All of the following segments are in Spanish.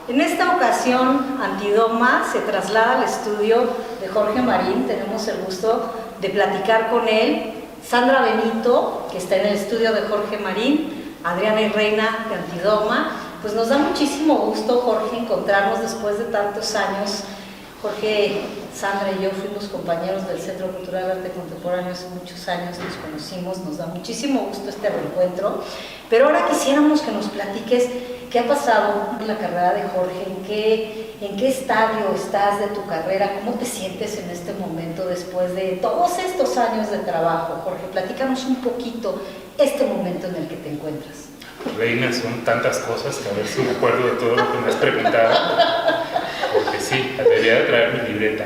En esta ocasión, Antidogma se traslada al estudio de Jorge Marín. Tenemos el gusto de platicar con él. Sandra Benito, que está en el estudio de Jorge Marín, Adriana y Reina de Antidogma. Pues nos da muchísimo gusto, Jorge, encontrarnos después de tantos años. Jorge, Sandra y yo fuimos compañeros del Centro Cultural de Arte Contemporáneo hace muchos años, nos conocimos, nos da muchísimo gusto este reencuentro. Pero ahora quisiéramos que nos platiques qué ha pasado en la carrera de Jorge, en qué estadio estás de tu carrera, cómo te sientes en este momento después de todos estos años de trabajo. Jorge, platícanos un poquito este momento en el que te encuentras. Reina, son tantas cosas que a ver si me acuerdo de todo lo que me has preguntado, porque sí, debería de traer mi libreta.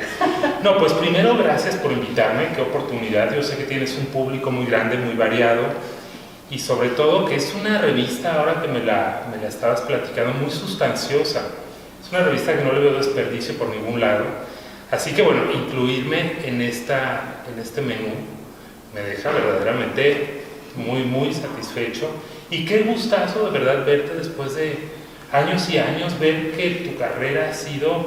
No, pues primero gracias por invitarme, qué oportunidad. Yo sé que tienes un público muy grande, muy variado, y sobre todo que es una revista, ahora que me la estabas platicando, muy sustanciosa. Es una revista que no le veo desperdicio por ningún lado, así que bueno, incluirme en este menú me deja verdaderamente muy satisfecho. Y qué gustazo de verdad verte después de años y años, ver que tu carrera ha sido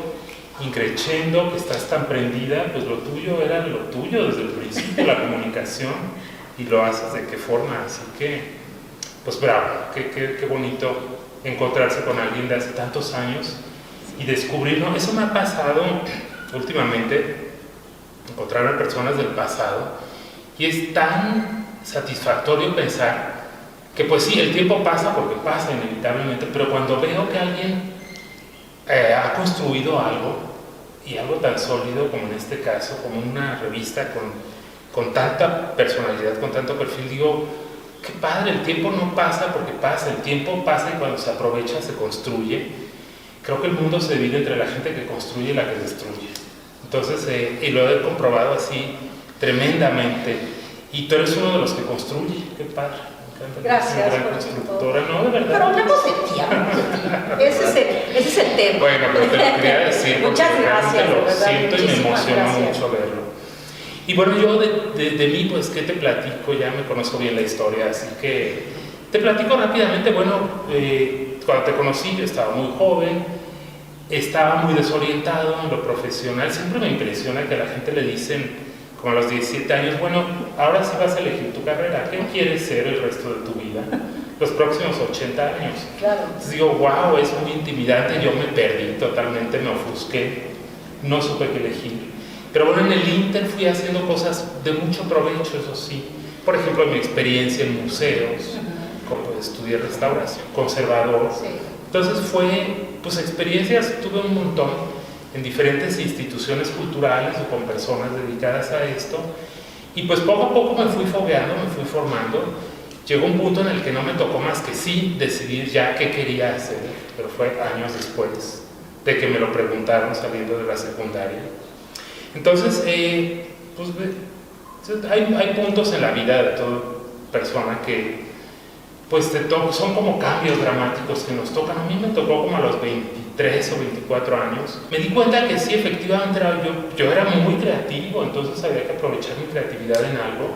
increciendo, que estás tan prendida. Pues lo tuyo era lo tuyo desde el principio, la comunicación, y lo haces de qué forma. Así que, pues bravo, qué bonito encontrarse con alguien de hace tantos años y descubrirlo. Eso me ha pasado últimamente, encontrar a personas del pasado, y es tan satisfactorio pensar que pues sí, el tiempo pasa porque pasa inevitablemente, pero cuando veo que alguien ha construido algo, y algo tan sólido como en este caso, como una revista con tanta personalidad, con tanto perfil, digo, qué padre, el tiempo no pasa porque pasa, el tiempo pasa y cuando se aprovecha se construye. Creo que el mundo se divide entre la gente que construye y la que destruye. Entonces, y lo he comprobado así tremendamente, y tú eres uno de los que construye, qué padre. Gracias por constructora, no, de verdad. Pero hablemos de ti, ese es el tema. Bueno, pero te lo quería decir. Muchas gracias, lo verdad, siento y me emociona gracias. mucho verlo. Y bueno, yo de mí, pues, ¿qué te platico? Ya me conozco bien la historia, así que te platico rápidamente. Bueno, cuando te conocí yo estaba muy joven, estaba muy desorientado en lo profesional. Siempre me impresiona que a la gente le dicen, como a los 17 años, bueno, ahora sí vas a elegir tu carrera, ¿qué quieres ser el resto de tu vida? Los próximos 80 años. Claro. Entonces digo, wow, es muy intimidante, yo me perdí totalmente, me ofusqué, no supe qué elegir. Pero bueno, en el Inter fui haciendo cosas de mucho provecho, eso sí. Por ejemplo, mi experiencia en museos, como estudié restauración, conservador. Sí. Entonces pues experiencias, tuve un montón en diferentes instituciones culturales o con personas dedicadas a esto, y pues poco a poco me fui fogueando, me fui formando. Llegó un punto en el que no me tocó más que sí decidir ya qué quería hacer, pero fue años después de que me lo preguntaron saliendo de la secundaria. Entonces, pues hay puntos en la vida de toda persona que pues son como cambios dramáticos que nos tocan. A mí me tocó como a los 23 o 24 años. Me di cuenta que sí, efectivamente yo era muy creativo, entonces había que aprovechar mi creatividad en algo.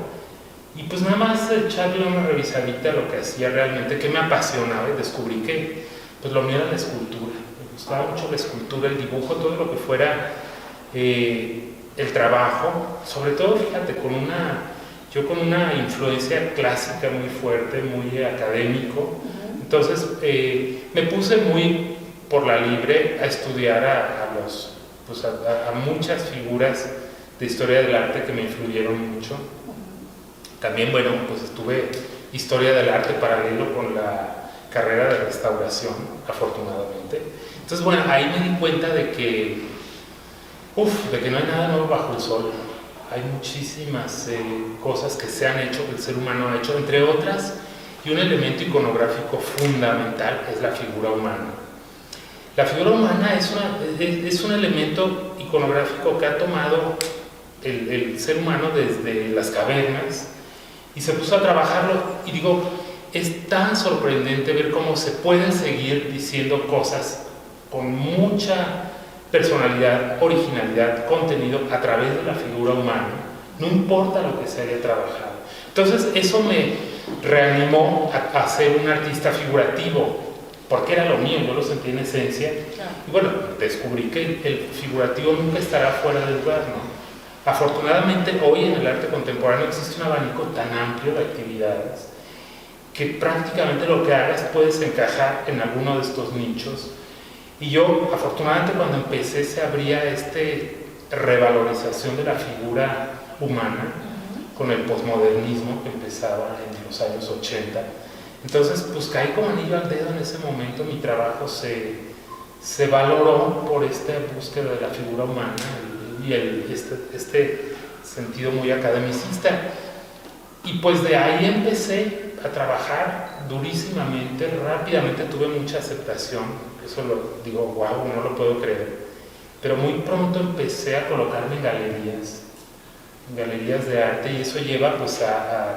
Y pues nada más echarle una revisadita a lo que hacía realmente, que me apasionaba, y descubrí que pues lo mío era la escultura. Me gustaba mucho la escultura, el dibujo, todo lo que fuera el trabajo. Sobre todo, fíjate, con una influencia clásica muy fuerte, muy académico. Entonces me puse muy por la libre a estudiar a muchas figuras de historia del arte que me influyeron mucho. También, bueno, pues estuve historia del arte paralelo con la carrera de restauración, afortunadamente. Entonces, bueno, ahí me di cuenta de que no hay nada nuevo bajo el sol. Hay muchísimas cosas que se han hecho, que el ser humano ha hecho, entre otras, y un elemento iconográfico fundamental es la figura humana. La figura humana es un elemento iconográfico que ha tomado el ser humano desde las cavernas y se puso a trabajarlo, y digo, es tan sorprendente ver cómo se pueden seguir diciendo cosas con mucha personalidad, originalidad, contenido a través de la figura humana, no importa lo que se haya trabajado. Entonces eso me reanimó a ser un artista figurativo, porque era lo mío, yo lo sentí en esencia. Claro. Y bueno, descubrí que el figurativo nunca estará fuera del lugar, ¿no? Afortunadamente hoy en el arte contemporáneo existe un abanico tan amplio de actividades que prácticamente lo que hagas puedes encajar en alguno de estos nichos. Y yo, afortunadamente, cuando empecé se abría revalorización de la figura humana con el posmodernismo que empezaba en los años 80. Entonces, pues caí como anillo al dedo en ese momento. Mi trabajo se valoró por esta búsqueda de la figura humana y este sentido muy academicista. Y pues de ahí empecé a trabajar durísimamente, rápidamente tuve mucha aceptación, eso lo digo, wow, no lo puedo creer, pero muy pronto empecé a colocarme en galerías de arte, y eso lleva pues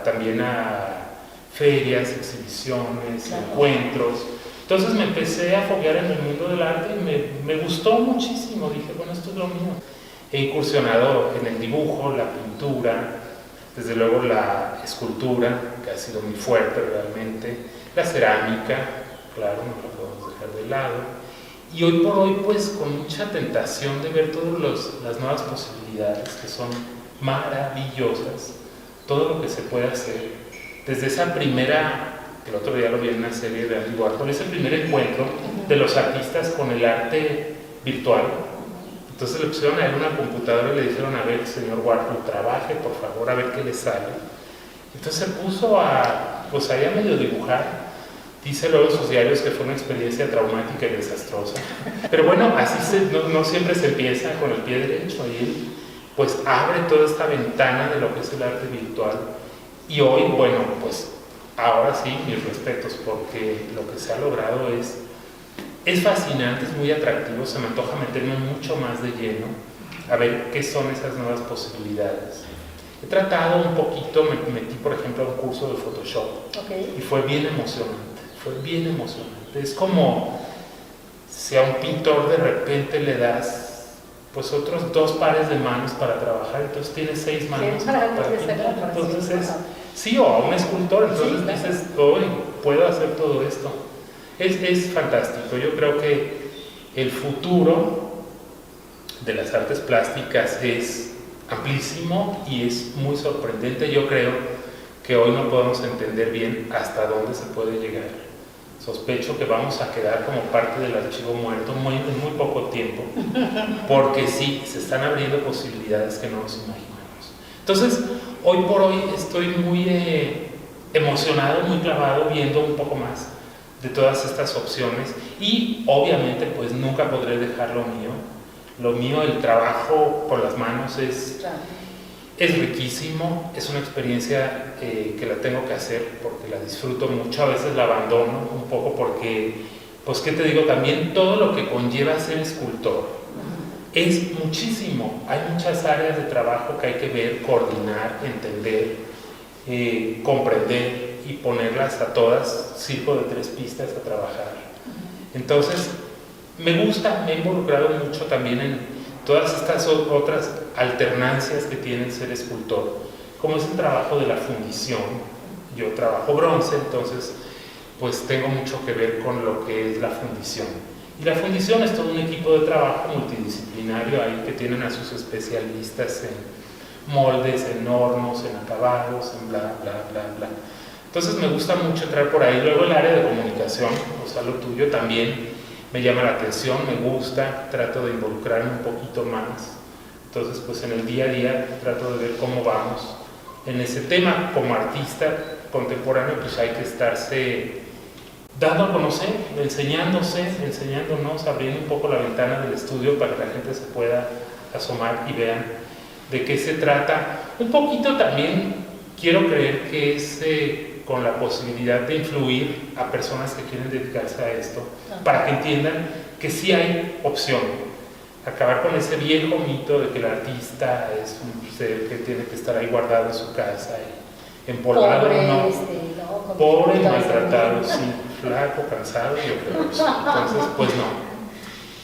también a ferias, exhibiciones, claro, encuentros. Entonces me empecé a foguear en el mundo del arte y me gustó muchísimo, dije, bueno, esto es lo mío. He incursionado en el dibujo, la pintura, desde luego la escultura, que ha sido muy fuerte realmente, la cerámica, claro, no la podemos dejar de lado, y hoy por hoy pues con mucha tentación de ver todas las nuevas posibilidades que son maravillosas, todo lo que se puede hacer, desde esa primera, el otro día lo vi en una serie de Andy Warhol, ese primer encuentro de los artistas con el arte virtual. Entonces le pusieron a él una computadora y le dijeron, a ver, señor Warhol, trabaje, por favor, a ver qué le sale. Entonces se puso pues ahí a medio dibujar. Dice luego en sus diarios que fue una experiencia traumática y desastrosa. Pero bueno, así no siempre se empieza con el pie derecho. Y él pues abre toda esta ventana de lo que es el arte virtual. Y hoy, bueno, pues ahora sí, mis respetos, porque lo que se ha logrado es fascinante, es muy atractivo, se me antoja meterme mucho más de lleno a ver qué son esas nuevas posibilidades. He tratado un poquito, me metí por ejemplo a un curso de Photoshop, y fue bien emocionante, es como si a un pintor de repente le das pues otros 2 pares de manos para trabajar, entonces tienes 6 manos para pintar, entonces sí, o a un escultor, entonces sí, dices, hoy puedo hacer todo esto. Es fantástico. Yo creo que el futuro de las artes plásticas es amplísimo y es muy sorprendente. Yo creo que hoy no podemos entender bien hasta dónde se puede llegar. Sospecho que vamos a quedar como parte del archivo muerto en muy poco tiempo, porque sí, se están abriendo posibilidades que no nos imaginamos. Entonces, hoy por hoy estoy muy emocionado, muy clavado, viendo un poco más de todas estas opciones, y obviamente pues nunca podré dejar lo mío, el trabajo por las manos es riquísimo, es una experiencia que la tengo que hacer porque la disfruto mucho, a veces la abandono un poco porque, pues qué te digo, también todo lo que conlleva ser escultor es muchísimo, hay muchas áreas de trabajo que hay que ver, coordinar, entender, comprender y ponerlas a todas, circo de 3 pistas a trabajar. Entonces, me gusta, me he involucrado mucho también en todas estas otras alternancias que tiene el ser escultor, como es el trabajo de la fundición. Yo trabajo bronce, entonces pues tengo mucho que ver con lo que es la fundición. Y la fundición es todo un equipo de trabajo multidisciplinario ahí que tienen a sus especialistas en moldes, en hornos, en acabados, en bla, bla, bla, bla. Entonces me gusta mucho entrar por ahí. Luego el área de comunicación, o sea, lo tuyo también me llama la atención, me gusta, trato de involucrarme un poquito más. Entonces, pues en el día a día trato de ver cómo vamos en ese tema. Como artista contemporáneo, pues hay que estarse dando a conocer, enseñándonos, abriendo un poco la ventana del estudio para que la gente se pueda asomar y vean de qué se trata. Un poquito también quiero creer que es con la posibilidad de influir a personas que quieren dedicarse a esto, para que entiendan que sí hay opción. Acabar con ese viejo mito de que el artista es un ser que tiene que estar ahí guardado en su casa y empolvado. Pobre, maltratado, sí, flaco, cansado, yo creo. Entonces, pues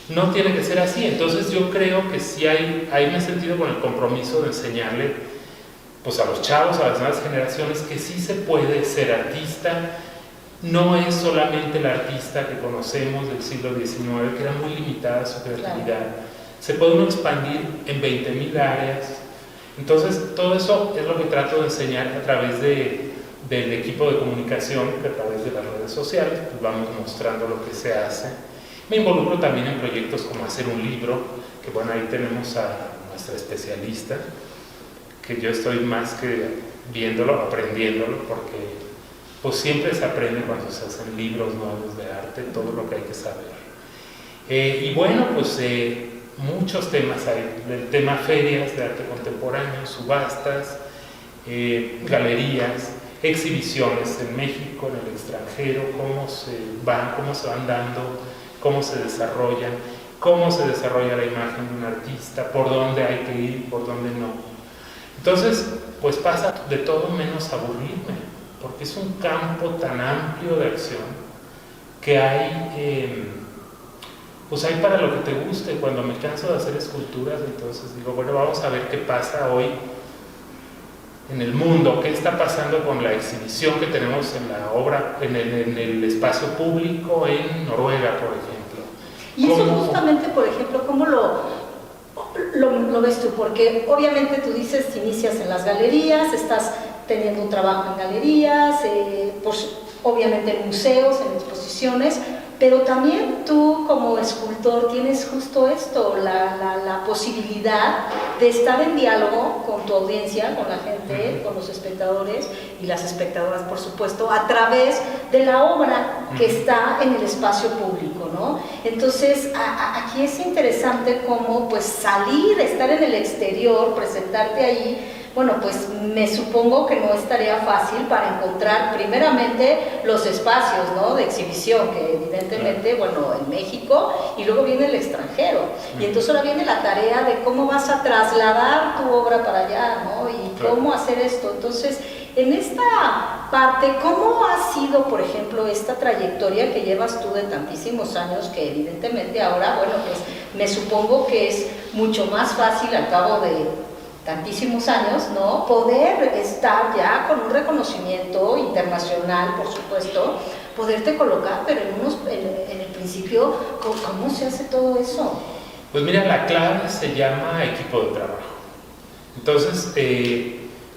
no tiene que ser así. Entonces yo creo que sí ahí me he sentido con el compromiso de enseñarle pues a los chavos, a las nuevas generaciones, que sí se puede ser artista no es solamente el artista que conocemos del siglo XIX, que era muy limitada su creatividad. Claro. Se puede uno expandir en 20.000 áreas. Entonces, todo eso es lo que trato de enseñar a través del equipo de comunicación, que a través de las redes sociales pues vamos mostrando lo que se hace. Me involucro también en proyectos como hacer un libro, que bueno, ahí tenemos a nuestra especialista, que yo estoy más que viéndolo, aprendiéndolo, porque pues siempre se aprende cuando se hacen libros nuevos de arte, todo lo que hay que saber. Y bueno, pues muchos temas hay, el tema ferias de arte contemporáneo, subastas, galerías, exhibiciones en México, en el extranjero, cómo se van dando, cómo se desarrollan, cómo se desarrolla la imagen de un artista, por dónde hay que ir, por dónde no. Entonces, pues pasa de todo menos aburrirme, porque es un campo tan amplio de acción que hay, pues hay para lo que te guste. Cuando me canso de hacer esculturas, entonces digo, bueno, vamos a ver qué pasa hoy en el mundo, qué está pasando con la exhibición que tenemos en la obra, en el espacio público en Noruega, por ejemplo. Y eso justamente, por ejemplo, ¿cómo lo ves tú? Porque obviamente tú dices, te inicias en las galerías, estás teniendo un trabajo en galerías, pues, obviamente en museos, en exposiciones, pero también tú como escultor tienes justo esto, la posibilidad de estar en diálogo con tu audiencia, con la gente, con los espectadores y las espectadoras, por supuesto, a través de la obra que está en el espacio público, ¿no? Entonces, aquí es interesante cómo pues salir, estar en el exterior, presentarte ahí. Bueno, pues me supongo que no es tarea fácil para encontrar primeramente los espacios, ¿no?, de exhibición, que evidentemente, bueno, en México, y luego viene el extranjero. Y entonces ahora viene la tarea de cómo vas a trasladar tu obra para allá, ¿no?, y cómo hacer esto. Entonces, en esta parte, ¿cómo ha sido, por ejemplo, esta trayectoria que llevas tú de tantísimos años, que evidentemente ahora, bueno, pues me supongo que es mucho más fácil al cabo de tantísimos años, ¿no?, poder estar ya con un reconocimiento internacional, por supuesto, poderte colocar, pero en el principio, ¿cómo se hace todo eso? Pues mira, la clave se llama equipo de trabajo. Entonces,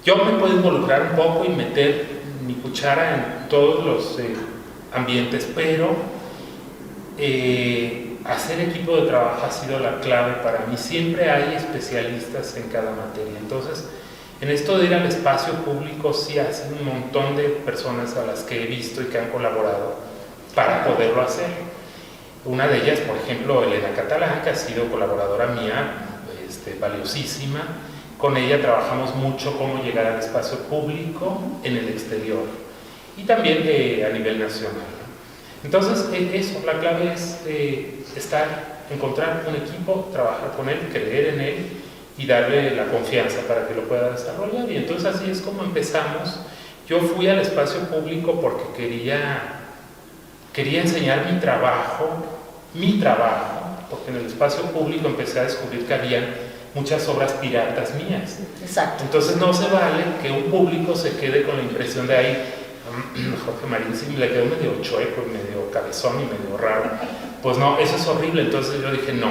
yo me puedo involucrar un poco y meter mi cuchara en todos los ambientes, pero hacer equipo de trabajo ha sido la clave para mí. Siempre hay especialistas en cada materia. Entonces, en esto de ir al espacio público, sí ha sido un montón de personas a las que he visto y que han colaborado para poderlo hacer. Una de ellas, por ejemplo, Elena Catalán, que ha sido colaboradora mía, valiosísima. Con ella trabajamos mucho cómo llegar al espacio público en el exterior y también a nivel nacional. Entonces, eso, la clave es encontrar un equipo, trabajar con él, creer en él y darle la confianza para que lo pueda desarrollar. Y entonces así es como empezamos. Yo fui al espacio público porque quería enseñar mi trabajo, porque en el espacio público empecé a descubrir que había muchas obras piratas mías. Exacto. Entonces no se vale que un público se quede con la impresión de ahí, Jorge Marín sí le quedó medio chueco, medio cabezón y medio raro. Pues no, eso es horrible. Entonces yo dije, no,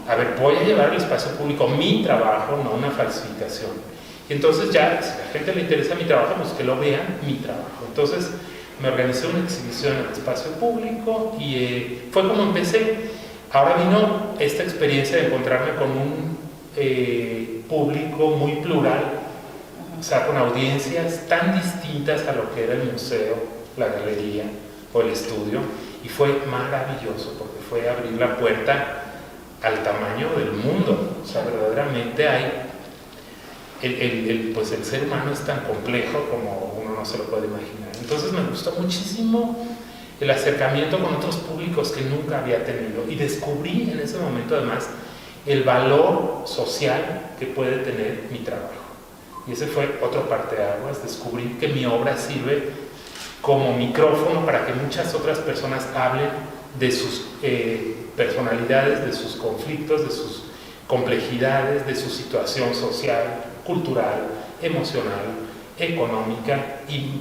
a ver, voy a llevar al espacio público mi trabajo, no una falsificación. Y entonces ya, si a la gente le interesa mi trabajo, pues que lo vean mi trabajo. Entonces me organizé una exhibición en el espacio público y fue como empecé. Ahora vino esta experiencia de encontrarme con un público muy plural, o sea, con audiencias tan distintas a lo que era el museo, la galería o el estudio, y fue maravilloso porque fue abrir la puerta al tamaño del mundo. O sea, verdaderamente hay pues el ser humano es tan complejo como uno no se lo puede imaginar. Entonces me gustó muchísimo el acercamiento con otros públicos que nunca había tenido, y descubrí en ese momento además el valor social que puede tener mi trabajo. Y ese fue otro parteaguas, descubrir que mi obra sirve como micrófono para que muchas otras personas hablen de sus personalidades, de sus conflictos, de sus complejidades, de su situación social, cultural, emocional, económica, y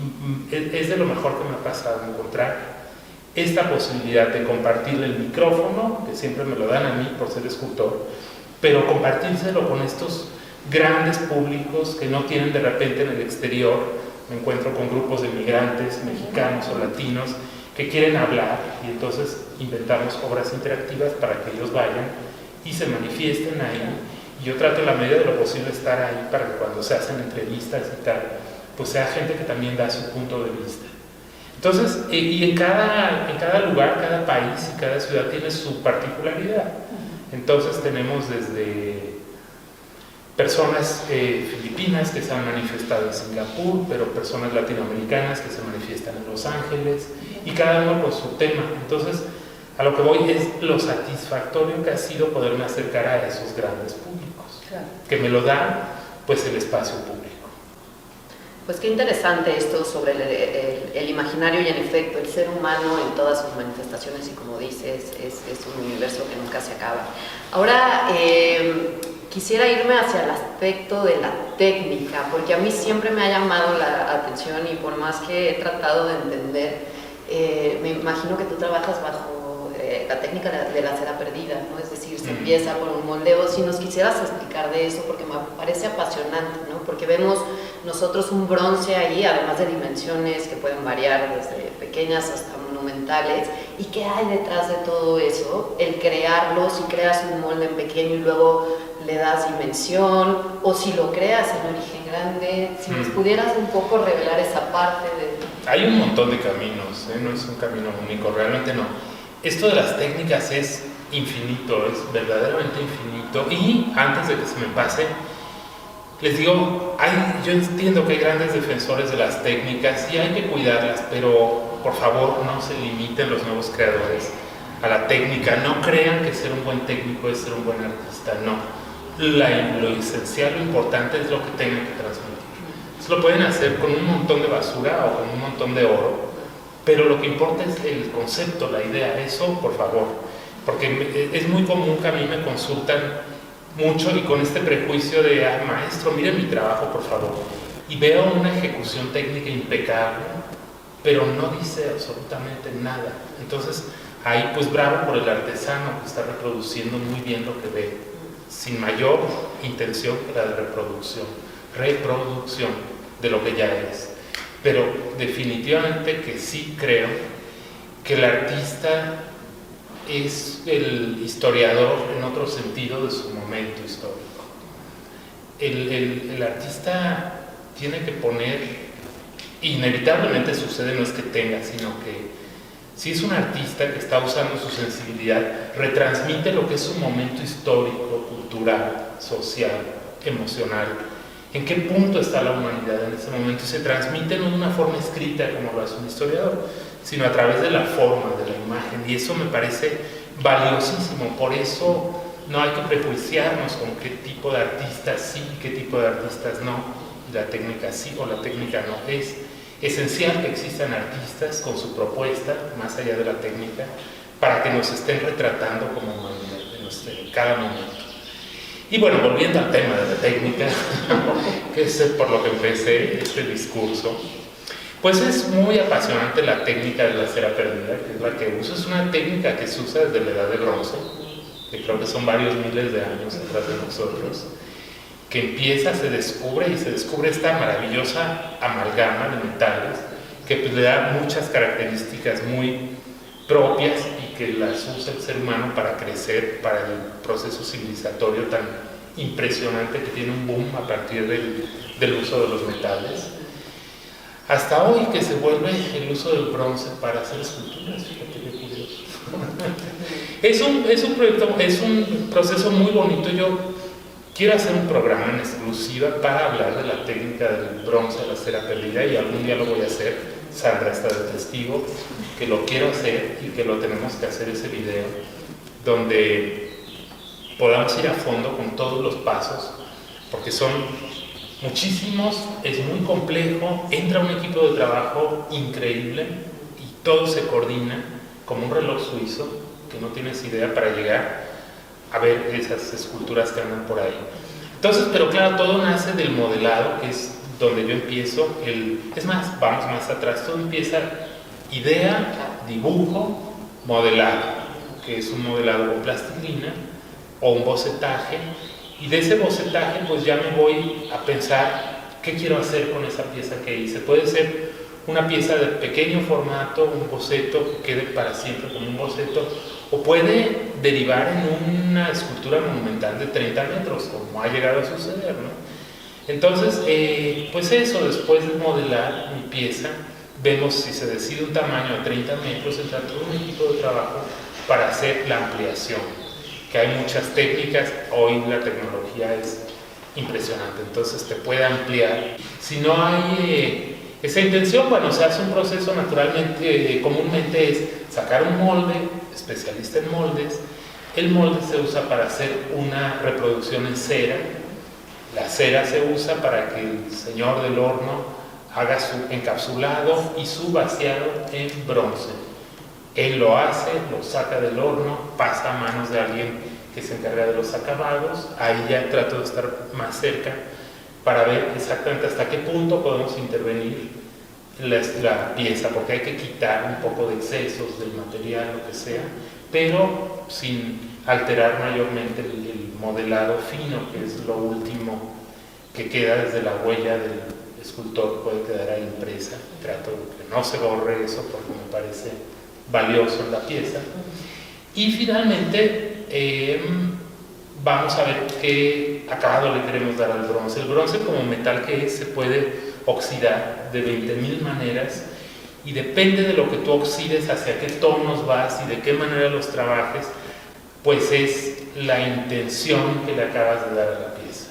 es de lo mejor que me ha pasado encontrar esta posibilidad de compartir el micrófono, que siempre me lo dan a mí por ser escultor, pero compartírselo con estos grandes públicos que no tienen de repente en el exterior. Me encuentro con grupos de migrantes mexicanos o latinos que quieren hablar, y entonces inventamos obras interactivas para que ellos vayan y se manifiesten ahí. Y yo trato en la medida de lo posible estar ahí para que cuando se hacen entrevistas y tal, pues sea gente que también da su punto de vista. Entonces, y en cada lugar, cada país y cada ciudad tiene su particularidad. Entonces tenemos desde personas filipinas que se han manifestado en Singapur, pero personas latinoamericanas que se manifiestan en Los Ángeles, y cada uno con su tema. Entonces, a lo que voy es lo satisfactorio que ha sido poderme acercar a esos grandes públicos, claro, que me lo da pues el espacio público. Pues qué interesante esto sobre el imaginario y en efecto el ser humano en todas sus manifestaciones, y como dices, es un universo que nunca se acaba. Ahora quisiera irme hacia el aspecto de la técnica, porque a mí siempre me ha llamado la atención, y por más que he tratado de entender, me imagino que tú trabajas bajo la técnica de la cera perdida, ¿no? Es decir, se empieza por un moldeo. Si nos quisieras explicar de eso, porque me parece apasionante, ¿no? Porque vemos nosotros un bronce ahí, además de dimensiones que pueden variar desde pequeñas hasta monumentales, y qué hay detrás de todo eso, el crearlo, si creas un molde en pequeño y luego le das dimensión, o si lo creas en origen grande, si nos pudieras un poco revelar esa parte de... Hay un montón de caminos, no es un camino único, realmente no. Esto de las técnicas es infinito, es verdaderamente infinito, y antes de que se me pase, les digo, yo entiendo que hay grandes defensores de las técnicas y hay que cuidarlas, pero por favor no se limiten los nuevos creadores a la técnica. No crean que ser un buen técnico es ser un buen artista, no. Lo esencial, lo importante es lo que tengan que transmitir. Eso lo pueden hacer con un montón de basura o con un montón de oro, pero lo que importa es el concepto, la idea. Eso, por favor, porque es muy común que a mí me consultan mucho y con este prejuicio de maestro, mire mi trabajo, por favor, y veo una ejecución técnica impecable, pero no dice absolutamente nada. Entonces ahí pues bravo por el artesano que está reproduciendo muy bien lo que ve, sin mayor intención que la de reproducción de lo que ya es. Pero definitivamente que sí creo que el artista es el historiador en otro sentido de su momento histórico. El artista tiene que poner, inevitablemente sucede, no es que tenga, sino que si es un artista que está usando su sensibilidad, retransmite lo que es su momento histórico, cultural, social, emocional. ¿En qué punto está la humanidad en ese momento? Y se transmite no de una forma escrita como lo hace un historiador, sino a través de la forma, de la imagen, y eso me parece valiosísimo. Por eso no hay que prejuiciarnos con qué tipo de artistas sí y qué tipo de artistas no, y la técnica sí o la técnica no. Es esencial que existan artistas con su propuesta, más allá de la técnica, para que nos estén retratando como humanidad en cada momento. Y bueno, volviendo al tema de la técnica, que es por lo que empecé este discurso, pues es muy apasionante la técnica de la cera perdida, que es la que uso. Es una técnica que se usa desde la edad de bronce, que creo que son varios miles de años atrás de nosotros, que empieza, se descubre esta maravillosa amalgama de metales que pues le da muchas características muy propias y que las usa el ser humano para crecer, para el proceso civilizatorio tan impresionante que tiene un boom a partir del uso de los metales. Hasta hoy que se vuelve el uso del bronce para hacer esculturas, fíjate qué curioso. Es un proceso muy bonito. Yo quiero hacer un programa en exclusiva para hablar de la técnica del bronce, la cera perdida, y algún día lo voy a hacer. Sandra está de testigo que lo quiero hacer y que lo tenemos que hacer, ese video, donde podamos ir a fondo con todos los pasos, porque son muchísimos, es muy complejo, entra un equipo de trabajo increíble y todo se coordina como un reloj suizo que no tienes idea para llegar a ver esas esculturas que andan por ahí. Entonces, pero claro, todo nace del modelado, que es donde yo empiezo, es más, vamos más atrás, todo empieza idea, dibujo, modelado, que es un modelado con plastilina o un bocetaje, y de ese bocetaje pues ya me voy a pensar qué quiero hacer con esa pieza que hice. Puede ser una pieza de pequeño formato, un boceto que quede para siempre como un boceto, o puede derivar en una escultura monumental de 30 metros, como ha llegado a suceder, ¿no? Entonces, pues eso, después de modelar mi pieza, vemos si se decide un tamaño a 30 metros, entra todo un equipo de trabajo para hacer la ampliación, que hay muchas técnicas, hoy la tecnología es impresionante, entonces te puede ampliar. Si no hay esa intención, bueno, se hace un proceso naturalmente, comúnmente es sacar un molde, especialista en moldes, el molde se usa para hacer una reproducción en cera, la cera se usa para que el señor del horno haga su encapsulado y su vaciado en bronce. Él lo hace, lo saca del horno, pasa a manos de alguien que se encarga de los acabados, ahí ya trato de estar más cerca para ver exactamente hasta qué punto podemos intervenir la pieza, porque hay que quitar un poco de excesos del material, lo que sea, pero sin alterar mayormente el modelado fino, que es lo último que queda desde la huella del escultor, puede quedar ahí impresa. Trato de que no se borre eso porque me parece valioso en la pieza. Y finalmente vamos a ver qué acabado le queremos dar al bronce. El bronce, como metal que es, se puede oxidar de 20.000 maneras, y depende de lo que tú oxides, hacia qué tonos vas y de qué manera los trabajes, pues es la intención que le acabas de dar a la pieza.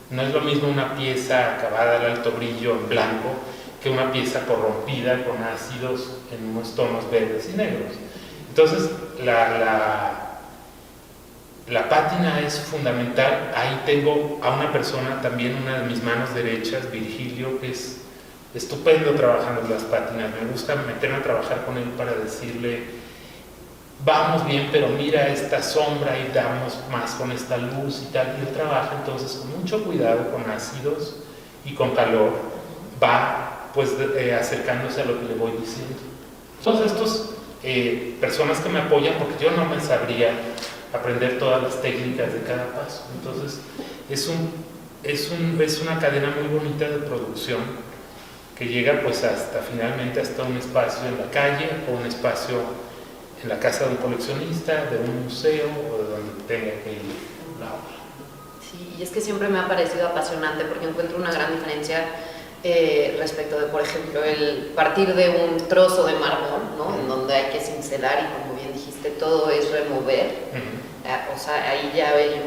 No es lo mismo una pieza acabada al alto brillo en blanco que una pieza corrompida con ácidos en unos tonos verdes y negros. Entonces la pátina es fundamental. Ahí tengo a una persona, también una de mis manos derechas, Virgilio, que es estupendo trabajando en las pátinas. Me gusta meterme a trabajar con él para decirle, vamos bien, pero mira esta sombra y damos más con esta luz y tal. Y él trabaja entonces con mucho cuidado, con ácidos y con calor, va pues acercándose a lo que le voy diciendo. Todos estos personas que me apoyan, porque yo no me sabría aprender todas las técnicas de cada paso. Entonces es una cadena muy bonita de producción que llega pues hasta finalmente hasta un espacio en la calle o un espacio en la casa de un coleccionista, de un museo o de donde tenga que ir la obra. Sí, y es que siempre me ha parecido apasionante porque encuentro una gran diferencia respecto de, por ejemplo, el partir de un trozo de mármol, ¿no? En donde hay que cincelar y, como bien dijiste, todo es remover. O sea, ahí ya hay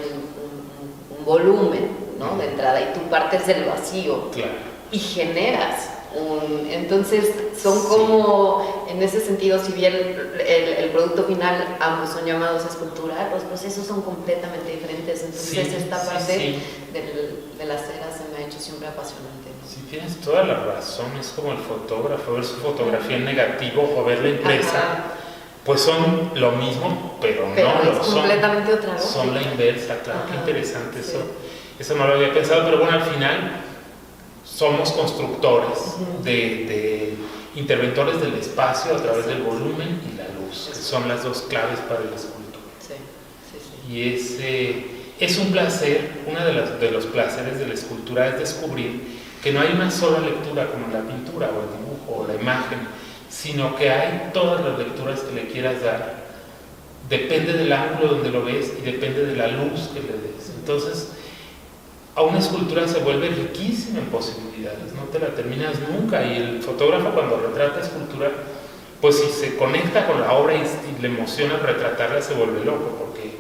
un volumen, ¿no? De entrada, y tú partes del vacío. Claro. Y generas entonces son como, en ese sentido, si bien el producto final ambos son llamados escultura, los procesos son completamente diferentes. Entonces esta parte de la cera se me ha hecho siempre apasionante, ¿no? Sí, tienes toda la razón. Es como el fotógrafo, ver su fotografía en negativo o verla impresa. Ajá. Pues son lo mismo, pero no lo son. Completamente otra cosa. Son la inversa, claro. Ajá. Qué interesante eso. Eso no lo había pensado, pero bueno, al final somos constructores de interventores del espacio a través del volumen y la luz, que son las dos claves para el escultor. Y es un placer, uno de los placeres de la escultura es descubrir que no hay una sola lectura como en la pintura o el dibujo o la imagen, sino que hay todas las lecturas que le quieras dar. Depende del ángulo donde lo ves y depende de la luz que le des. Entonces, a una escultura se vuelve riquísima en posibilidades, no te la terminas nunca, y el fotógrafo cuando retrata escultura, pues si se conecta con la obra y le emociona retratarla, se vuelve loco, porque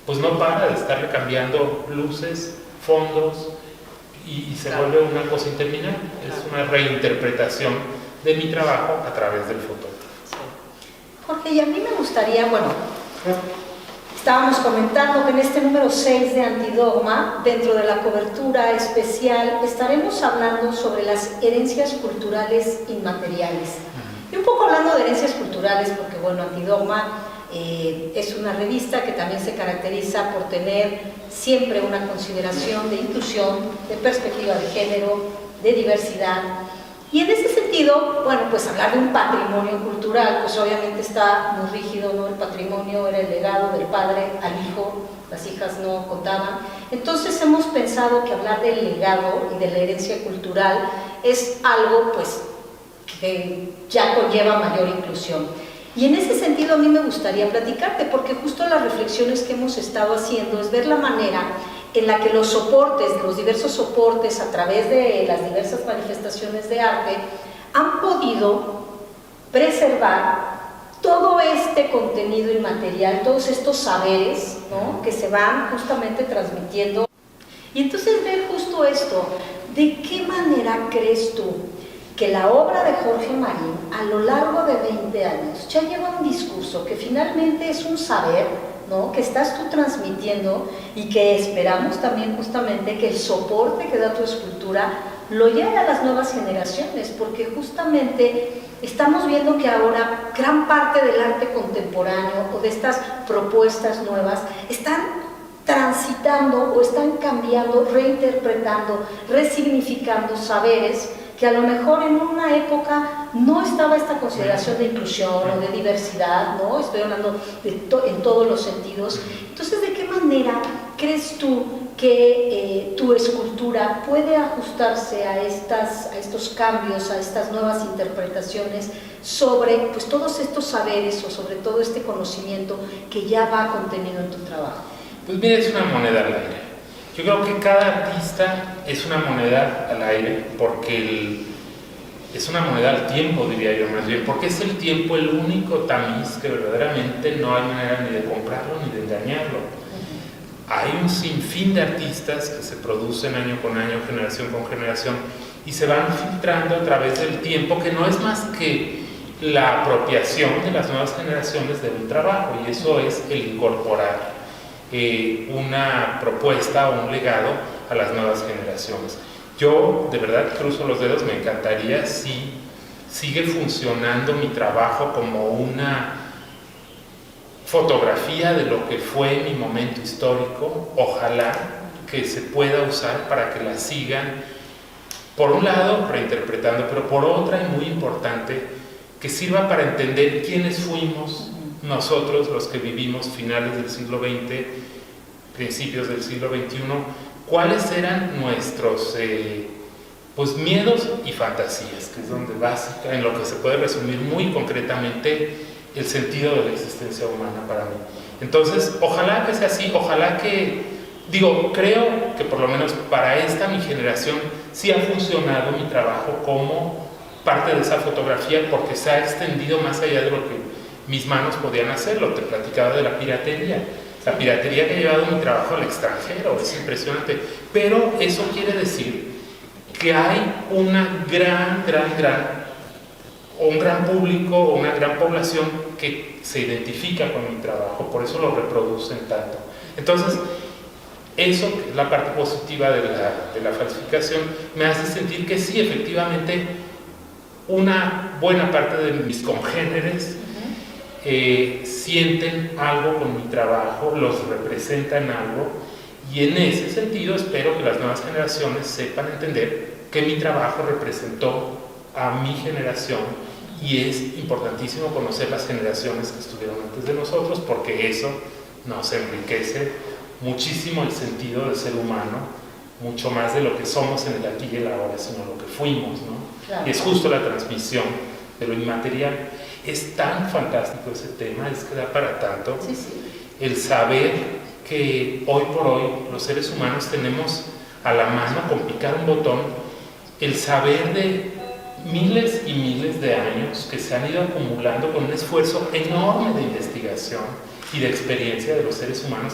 pues no para de estarle cambiando luces, fondos, y se vuelve una cosa interminable. Es una reinterpretación de mi trabajo a través del fotógrafo. Jorge, y a mí me gustaría, bueno, estábamos comentando que en este número 6 de Antidogma, dentro de la cobertura especial, estaremos hablando sobre las herencias culturales inmateriales. Y un poco hablando de herencias culturales, porque bueno, Antidogma es una revista que también se caracteriza por tener siempre una consideración de inclusión, de perspectiva de género de diversidad. Y en ese sentido, bueno, pues hablar de un patrimonio cultural, pues obviamente está muy rígido, ¿no? El patrimonio era el legado del padre al hijo, las hijas no contaban. Entonces hemos pensado que hablar del legado y de la herencia cultural es algo, pues, que ya conlleva mayor inclusión. Y en ese sentido a mí me gustaría platicarte, porque justo las reflexiones que hemos estado haciendo es ver la manera en la que los soportes, los diversos soportes a través de las diversas manifestaciones de arte han podido preservar todo este contenido inmaterial, todos estos saberes, ¿no?, que se van justamente transmitiendo. Y entonces ver justo esto, ¿de qué manera crees tú que la obra de Jorge Marín a lo largo de 20 años ya lleva un discurso que finalmente es un saber, ¿no?, que estás tú transmitiendo y que esperamos también justamente que el soporte que da tu escultura lo lleve a las nuevas generaciones, porque justamente estamos viendo que ahora gran parte del arte contemporáneo o de estas propuestas nuevas están transitando o están cambiando, reinterpretando, resignificando saberes que a lo mejor en una época no estaba esta consideración de inclusión o de diversidad, ¿no? Estoy hablando en todos los sentidos. Entonces, ¿de qué manera crees tú que tu escultura puede ajustarse a estos cambios, a estas nuevas interpretaciones sobre, pues, todos estos saberes o sobre todo este conocimiento que ya va contenido en tu trabajo? Pues mira, es una moneda al aire. Yo creo que cada artista es una moneda al aire porque es una moneda al tiempo, diría yo más bien, porque es el tiempo el único tamiz que verdaderamente no hay manera ni de comprarlo ni de engañarlo. Hay un sinfín de artistas que se producen año con año, generación con generación, y se van filtrando a través del tiempo, que no es más que la apropiación de las nuevas generaciones de un trabajo, y eso es el incorporar una propuesta o un legado a las nuevas generaciones. Yo de verdad cruzo los dedos, me encantaría si sigue funcionando mi trabajo como una fotografía de lo que fue mi momento histórico. Ojalá que se pueda usar para que la sigan, por un lado reinterpretando, pero por otra, y muy importante, que sirva para entender quiénes fuimos nosotros, los que vivimos finales del siglo XX, principios del siglo XXI, cuáles eran nuestros pues miedos y fantasías, que es donde básica, en lo que se puede resumir muy concretamente el sentido de la existencia humana para mí. Entonces, ojalá que sea así, ojalá que, creo que por lo menos para esta mi generación sí ha funcionado mi trabajo como parte de esa fotografía, porque se ha extendido más allá de lo que mis manos podían hacerlo. Te platicaba de la piratería que ha llevado mi trabajo al extranjero, es impresionante, pero eso quiere decir que hay una un gran público o una gran población que se identifica con mi trabajo, por eso lo reproducen tanto. Entonces, eso, que es la parte positiva de la falsificación, me hace sentir que sí, efectivamente, una buena parte de mis congéneres sienten algo con mi trabajo, los representan algo, y en ese sentido espero que las nuevas generaciones sepan entender que mi trabajo representó a mi generación, y es importantísimo conocer las generaciones que estuvieron antes de nosotros, porque eso nos enriquece muchísimo el sentido del ser humano, mucho más de lo que somos en el aquí y el ahora, sino lo que fuimos, ¿no? Claro. Y es justo la transmisión de lo inmaterial. Es tan fantástico ese tema, es que da para tanto. Sí, sí. El saber que hoy por hoy los seres humanos tenemos a la mano, con picar un botón, el saber de miles y miles de años que se han ido acumulando con un esfuerzo enorme de investigación y de experiencia de los seres humanos,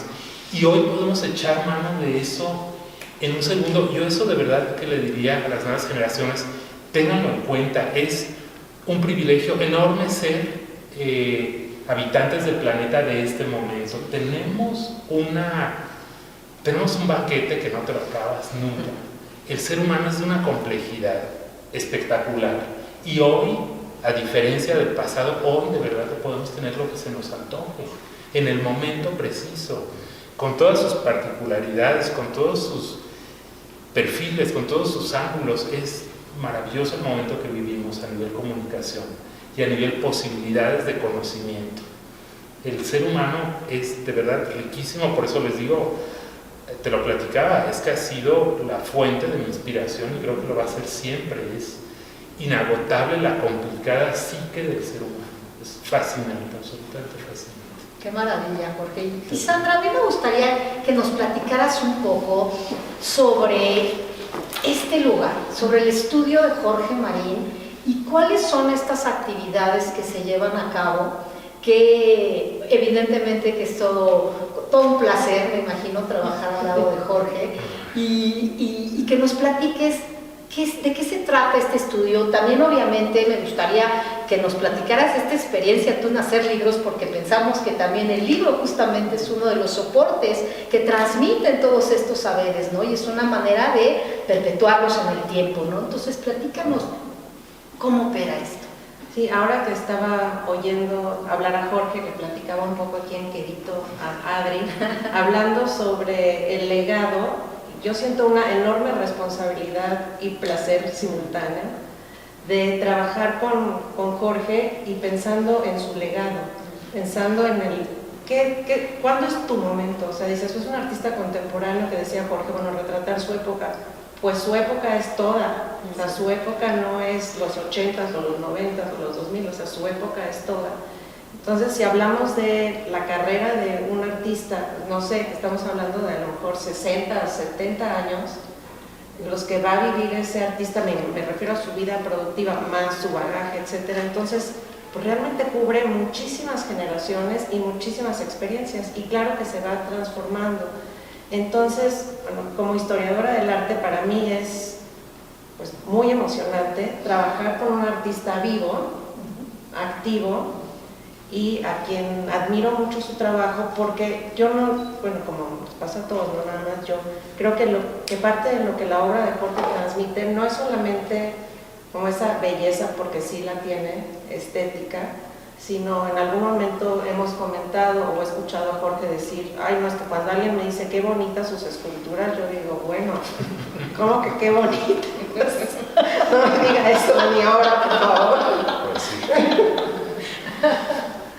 y hoy podemos echar mano de eso en un segundo. Yo eso de verdad que le diría a las nuevas generaciones, ténganlo en cuenta, es un privilegio enorme ser habitantes del planeta de este momento. Tenemos un banquete que no te lo acabas nunca. El ser humano es de una complejidad espectacular, y hoy, a diferencia del pasado, hoy de verdad podemos tener lo que se nos antoje, en el momento preciso, con todas sus particularidades, con todos sus perfiles, con todos sus ángulos. Es maravilloso el momento que vivimos a nivel comunicación y a nivel posibilidades de conocimiento. El ser humano es de verdad riquísimo, por eso les digo, te lo platicaba, es que ha sido la fuente de mi inspiración y creo que lo va a ser siempre. Es inagotable la complicada psique del ser humano. Es fascinante, absolutamente fascinante. Qué maravilla, Jorge. Y Sandra, a mí me gustaría que nos platicaras un poco sobre este lugar, sobre el estudio de Jorge Marín y cuáles son estas actividades que se llevan a cabo, que evidentemente que es todo un placer, me imagino, trabajar al lado de Jorge, y que nos platiques de qué se trata este estudio. También obviamente me gustaría que nos platicaras esta experiencia tú en hacer libros, porque pensamos que también el libro justamente es uno de los soportes que transmiten todos estos saberes, ¿no? Y es una manera de perpetuarlos en el tiempo, ¿no? Entonces platícanos cómo opera esto. Sí, ahora que estaba oyendo hablar a Jorge, que platicaba un poco aquí en Quedito a Adri, hablando sobre el legado, yo siento una enorme responsabilidad y placer simultáneo de trabajar con Jorge y pensando en su legado, pensando en el ¿cuándo es tu momento? O sea, dices, es un artista contemporáneo, que decía Jorge, bueno, retratar su época. Pues su época es toda, o sea, su época no es los 80s o los 90s o los 2000, o sea, su época es toda. Entonces, si hablamos de la carrera de un artista, no sé, estamos hablando de a lo mejor 60 o 70 años, los que va a vivir ese artista, me refiero a su vida productiva, más su bagaje, etcétera. Entonces, pues realmente cubre muchísimas generaciones y muchísimas experiencias, y claro que se va transformando. Entonces, bueno, como historiadora del arte, para mí es pues muy emocionante trabajar con un artista vivo, activo, y a quien admiro mucho su trabajo, porque yo no, bueno, como nos pasa a todos, no nada más yo, creo que parte de lo que la obra de Jorge transmite no es solamente como esa belleza, porque sí la tiene, estética, sino en algún momento hemos comentado o he escuchado a Jorge decir, ay, no, es que cuando alguien me dice qué bonitas sus esculturas, yo digo, bueno, ¿cómo que qué bonitas? No me diga eso ni ahora, por favor. Pues sí.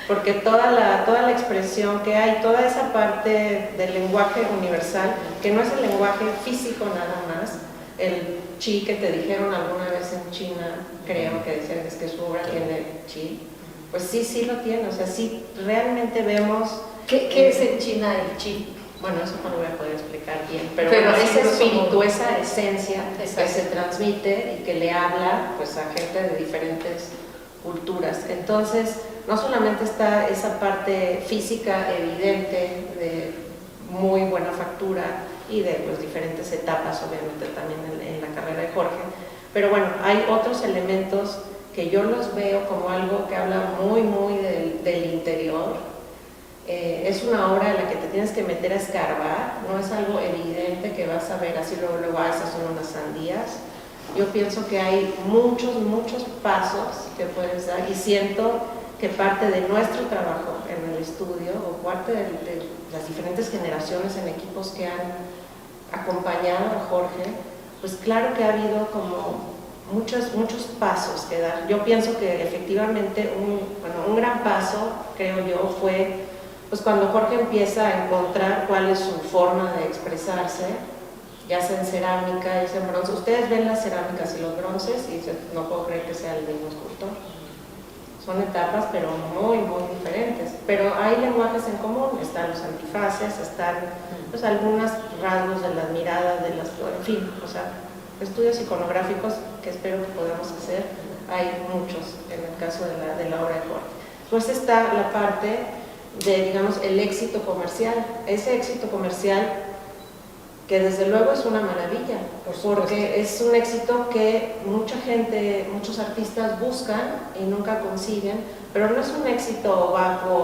Porque toda la expresión que hay, toda esa parte del lenguaje universal, que no es el lenguaje físico nada más, el chi que te dijeron alguna vez en China, creo que decían es que su obra tiene chi, pues sí lo tiene, o sea, sí realmente vemos... ¿Qué es en China el chi? Bueno, eso no lo voy a poder explicar bien, pero Pero ese sí, espíritu, esa esencia que exacto, se transmite y que le habla pues a gente de diferentes culturas. Entonces, no solamente está esa parte física evidente de muy buena factura y de pues, diferentes etapas, obviamente también en la carrera de Jorge, pero bueno, hay otros elementos que yo los veo como algo que habla muy del interior. Es una obra en la que te tienes que meter a escarbar, no es algo evidente que vas a ver así luego esas son unas sandías. Yo pienso que hay muchos pasos que puedes dar, y siento que parte de nuestro trabajo en el estudio o parte de las diferentes generaciones en equipos que han acompañado a Jorge, pues claro que ha habido como muchos pasos que dar. Yo pienso que efectivamente un gran paso, creo yo, fue pues cuando Jorge empieza a encontrar cuál es su forma de expresarse, ya sea en cerámica, ya sea en bronce. Ustedes ven las cerámicas y los bronces y dicen, no puedo creer que sea el mismo escultor. Son etapas, pero muy diferentes. Pero hay lenguajes en común, están los antifaces, están pues, algunos rasgos de las miradas, en fin, o sea, estudios iconográficos que espero que podamos hacer, hay muchos en el caso de la obra de Jorge. Pues está la parte de, digamos, el éxito comercial. Ese éxito comercial que desde luego es una maravilla, porque es un éxito que mucha gente, muchos artistas buscan y nunca consiguen, pero no es un éxito bajo,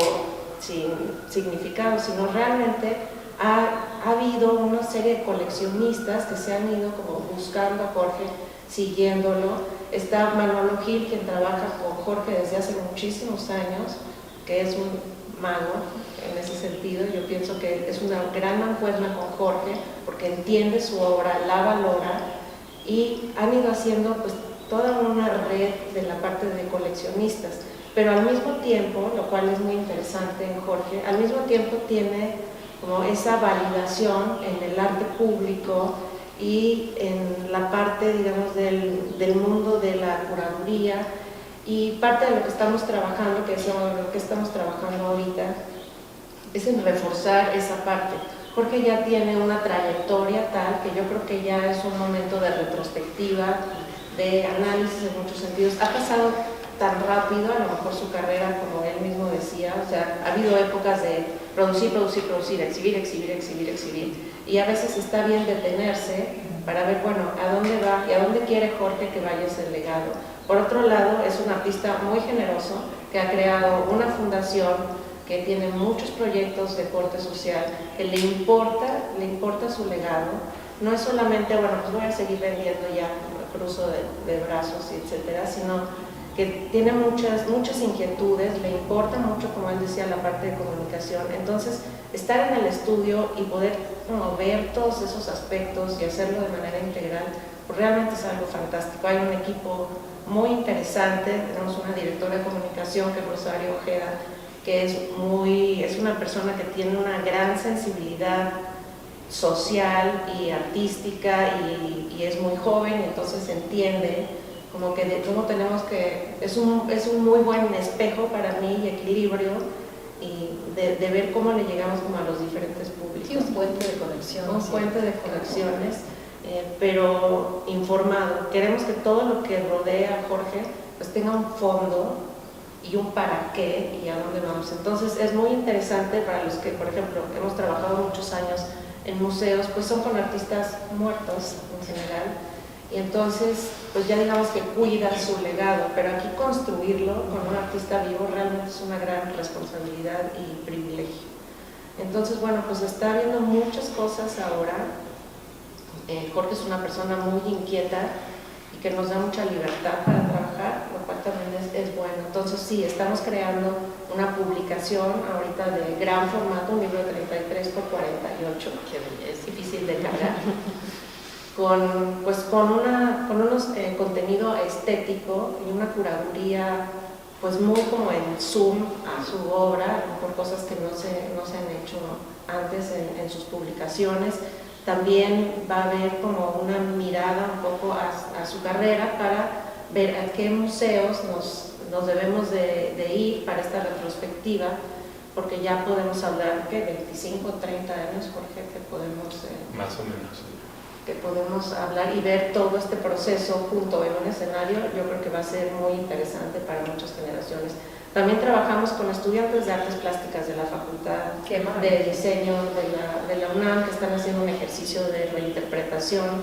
sin significado, sino realmente ha habido una serie de coleccionistas que se han ido como buscando a Jorge, siguiéndolo. Está Manolo Gil, quien trabaja con Jorge desde hace muchísimos años, que es un mago en ese sentido. Yo pienso que es una gran mancuerna con Jorge, porque entiende su obra, la valora, y han ido haciendo pues toda una red de la parte de coleccionistas. Pero al mismo tiempo, lo cual es muy interesante en Jorge, al mismo tiempo tiene como esa validación en el arte público y en la parte, digamos, del mundo de la curaduría, y parte de lo que estamos trabajando, que es lo que estamos trabajando ahorita, es en reforzar esa parte. Jorge ya tiene una trayectoria tal que yo creo que ya es un momento de retrospectiva, de análisis en muchos sentidos. Ha pasado tan rápido, a lo mejor su carrera, como él mismo decía, o sea, ha habido épocas de producir, exhibir, y a veces está bien detenerse para ver, bueno, a dónde va y a dónde quiere Jorge que vaya ese legado. Por otro lado, es un artista muy generoso que ha creado una fundación que tiene muchos proyectos de corte social, que le importa su legado. No es solamente, bueno, pues voy a seguir vendiendo ya, cruzo de brazos, etcétera, sino que tiene muchas inquietudes, le importa mucho, como él decía, la parte de comunicación. Entonces, estar en el estudio y poder ver todos esos aspectos y hacerlo de manera integral, pues realmente es algo fantástico. Hay un equipo muy interesante, tenemos una directora de comunicación, que es Rosario Ojeda, que es una persona que tiene una gran sensibilidad social y artística, y es muy joven, entonces entiende como que de cómo tenemos que, es un muy buen espejo para mí y equilibrio, y de ver cómo le llegamos como a los diferentes públicos. Sí, un puente de conexión. Un puente de conexiones, pero informado. Queremos que todo lo que rodea a Jorge pues tenga un fondo y un para qué y a dónde vamos. Entonces es muy interesante para los que, por ejemplo, hemos trabajado muchos años en museos, pues son con artistas muertos en general, y entonces pues ya digamos que cuida su legado, pero aquí construirlo con un artista vivo realmente es una gran responsabilidad y privilegio. Entonces, bueno, pues está habiendo muchas cosas ahora. Jorge es una persona muy inquieta y que nos da mucha libertad para trabajar, lo cual también es bueno. Entonces sí, estamos creando una publicación ahorita de gran formato, un libro de 33 por 48, que es difícil de cargar, con unos contenido estético y una curaduría pues muy como en zoom a su obra, por cosas que no se han hecho antes en sus publicaciones. También va a haber como una mirada un poco a su carrera para ver a qué museos nos debemos de ir para esta retrospectiva, porque ya podemos hablar, ¿qué? 25 o 30 años, Jorge, que podemos... Más o menos. Que podemos hablar y ver todo este proceso junto en un escenario. Yo creo que va a ser muy interesante para muchas generaciones. También trabajamos con estudiantes de artes plásticas de la Facultad de Diseño de la UNAM, que están haciendo un ejercicio de reinterpretación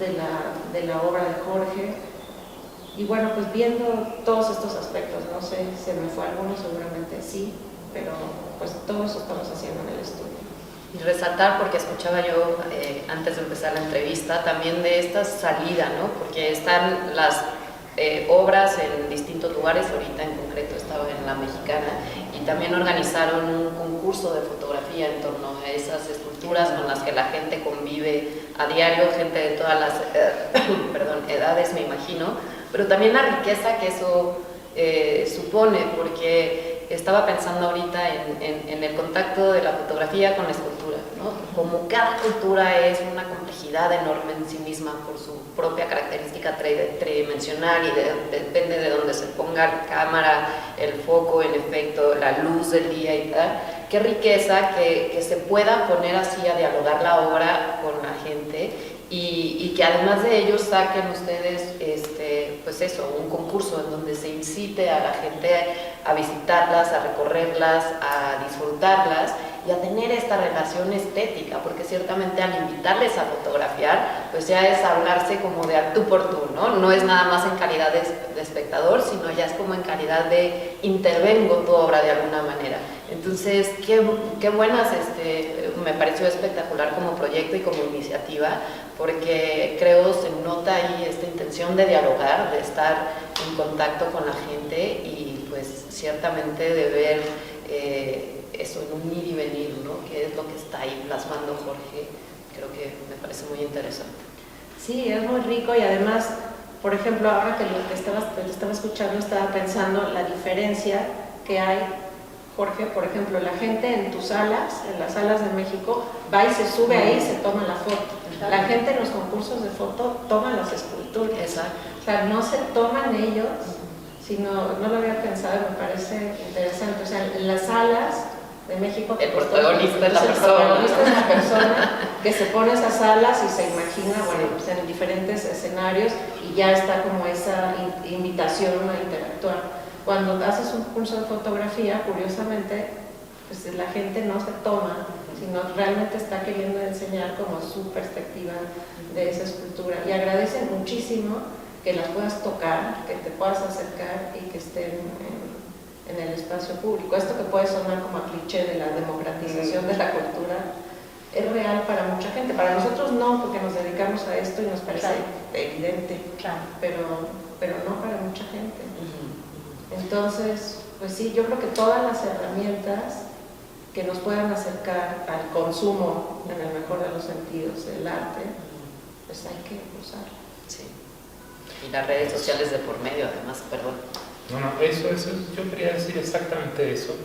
de la obra de Jorge. Y bueno, pues viendo todos estos aspectos, no sé, se me fue alguno, seguramente sí, pero pues todo eso estamos haciendo en el estudio. Y resaltar, porque escuchaba yo antes de empezar la entrevista, también de esta salida, ¿no? Porque están las obras en distintos lugares, ahorita en concreto estaba en La Mexicana, y también organizaron un concurso de fotografía en torno a esas esculturas con las que la gente convive a diario, gente de todas las edades, me imagino, pero también la riqueza que eso supone, porque estaba pensando ahorita en el contacto de la fotografía con la escultura, ¿no? Como cada cultura es una complejidad enorme en sí misma por su propia característica tridimensional, y depende de dónde se ponga la cámara, el foco, el efecto, la luz del día y tal. Qué riqueza que se pueda poner así a dialogar la obra con la gente, y que además de ello saquen ustedes pues eso, un concurso en donde se incite a la gente a visitarlas, a recorrerlas, a disfrutarlas y a tener esta relación estética, porque ciertamente al invitarles a fotografiar, pues ya es hablarse como de a tú por tú, ¿no? No es nada más en calidad de espectador, sino ya es como en calidad de intervengo tu obra de alguna manera. Entonces, qué buenas, me pareció espectacular como proyecto y como iniciativa, porque creo se nota ahí esta intención de dialogar, de estar en contacto con la gente, y pues ciertamente de ver eso, en un ir y venir, ¿no? ¿Qué es lo que está ahí plasmando Jorge? Creo que me parece muy interesante. Sí, es muy rico y además, por ejemplo, ahora que lo que estaba escuchando, estaba pensando la diferencia que hay, Jorge, por ejemplo, la gente en tus salas, en las salas de México, va y se sube ahí y se toma la foto. La gente en los concursos de foto toma las esculturas. Exacto. O sea, no se toman ellos, sino, no lo había pensado y me parece interesante. O sea, en las salas de México, el protagonista es la persona. El protagonista es la persona que se pone esas salas y se imagina, bueno, pues en diferentes escenarios y ya está como esa invitación a interactuar. Cuando haces un curso de fotografía, curiosamente, pues la gente no se toma, sino realmente está queriendo enseñar como su perspectiva de esa escultura. Y agradecen muchísimo que las puedas tocar, que te puedas acercar y que estén en el espacio público. Esto que puede sonar como a cliché de la democratización de la cultura, es real para mucha gente. Para nosotros no, porque nos dedicamos a esto y nos parece evidente, pero no para mucha gente. Entonces, pues sí, yo creo que todas las herramientas que nos puedan acercar al consumo, en el mejor de los sentidos, del arte, pues hay que usarlo. Sí. Y las redes sociales de por medio, además, perdón. No, eso, yo quería decir exactamente eso.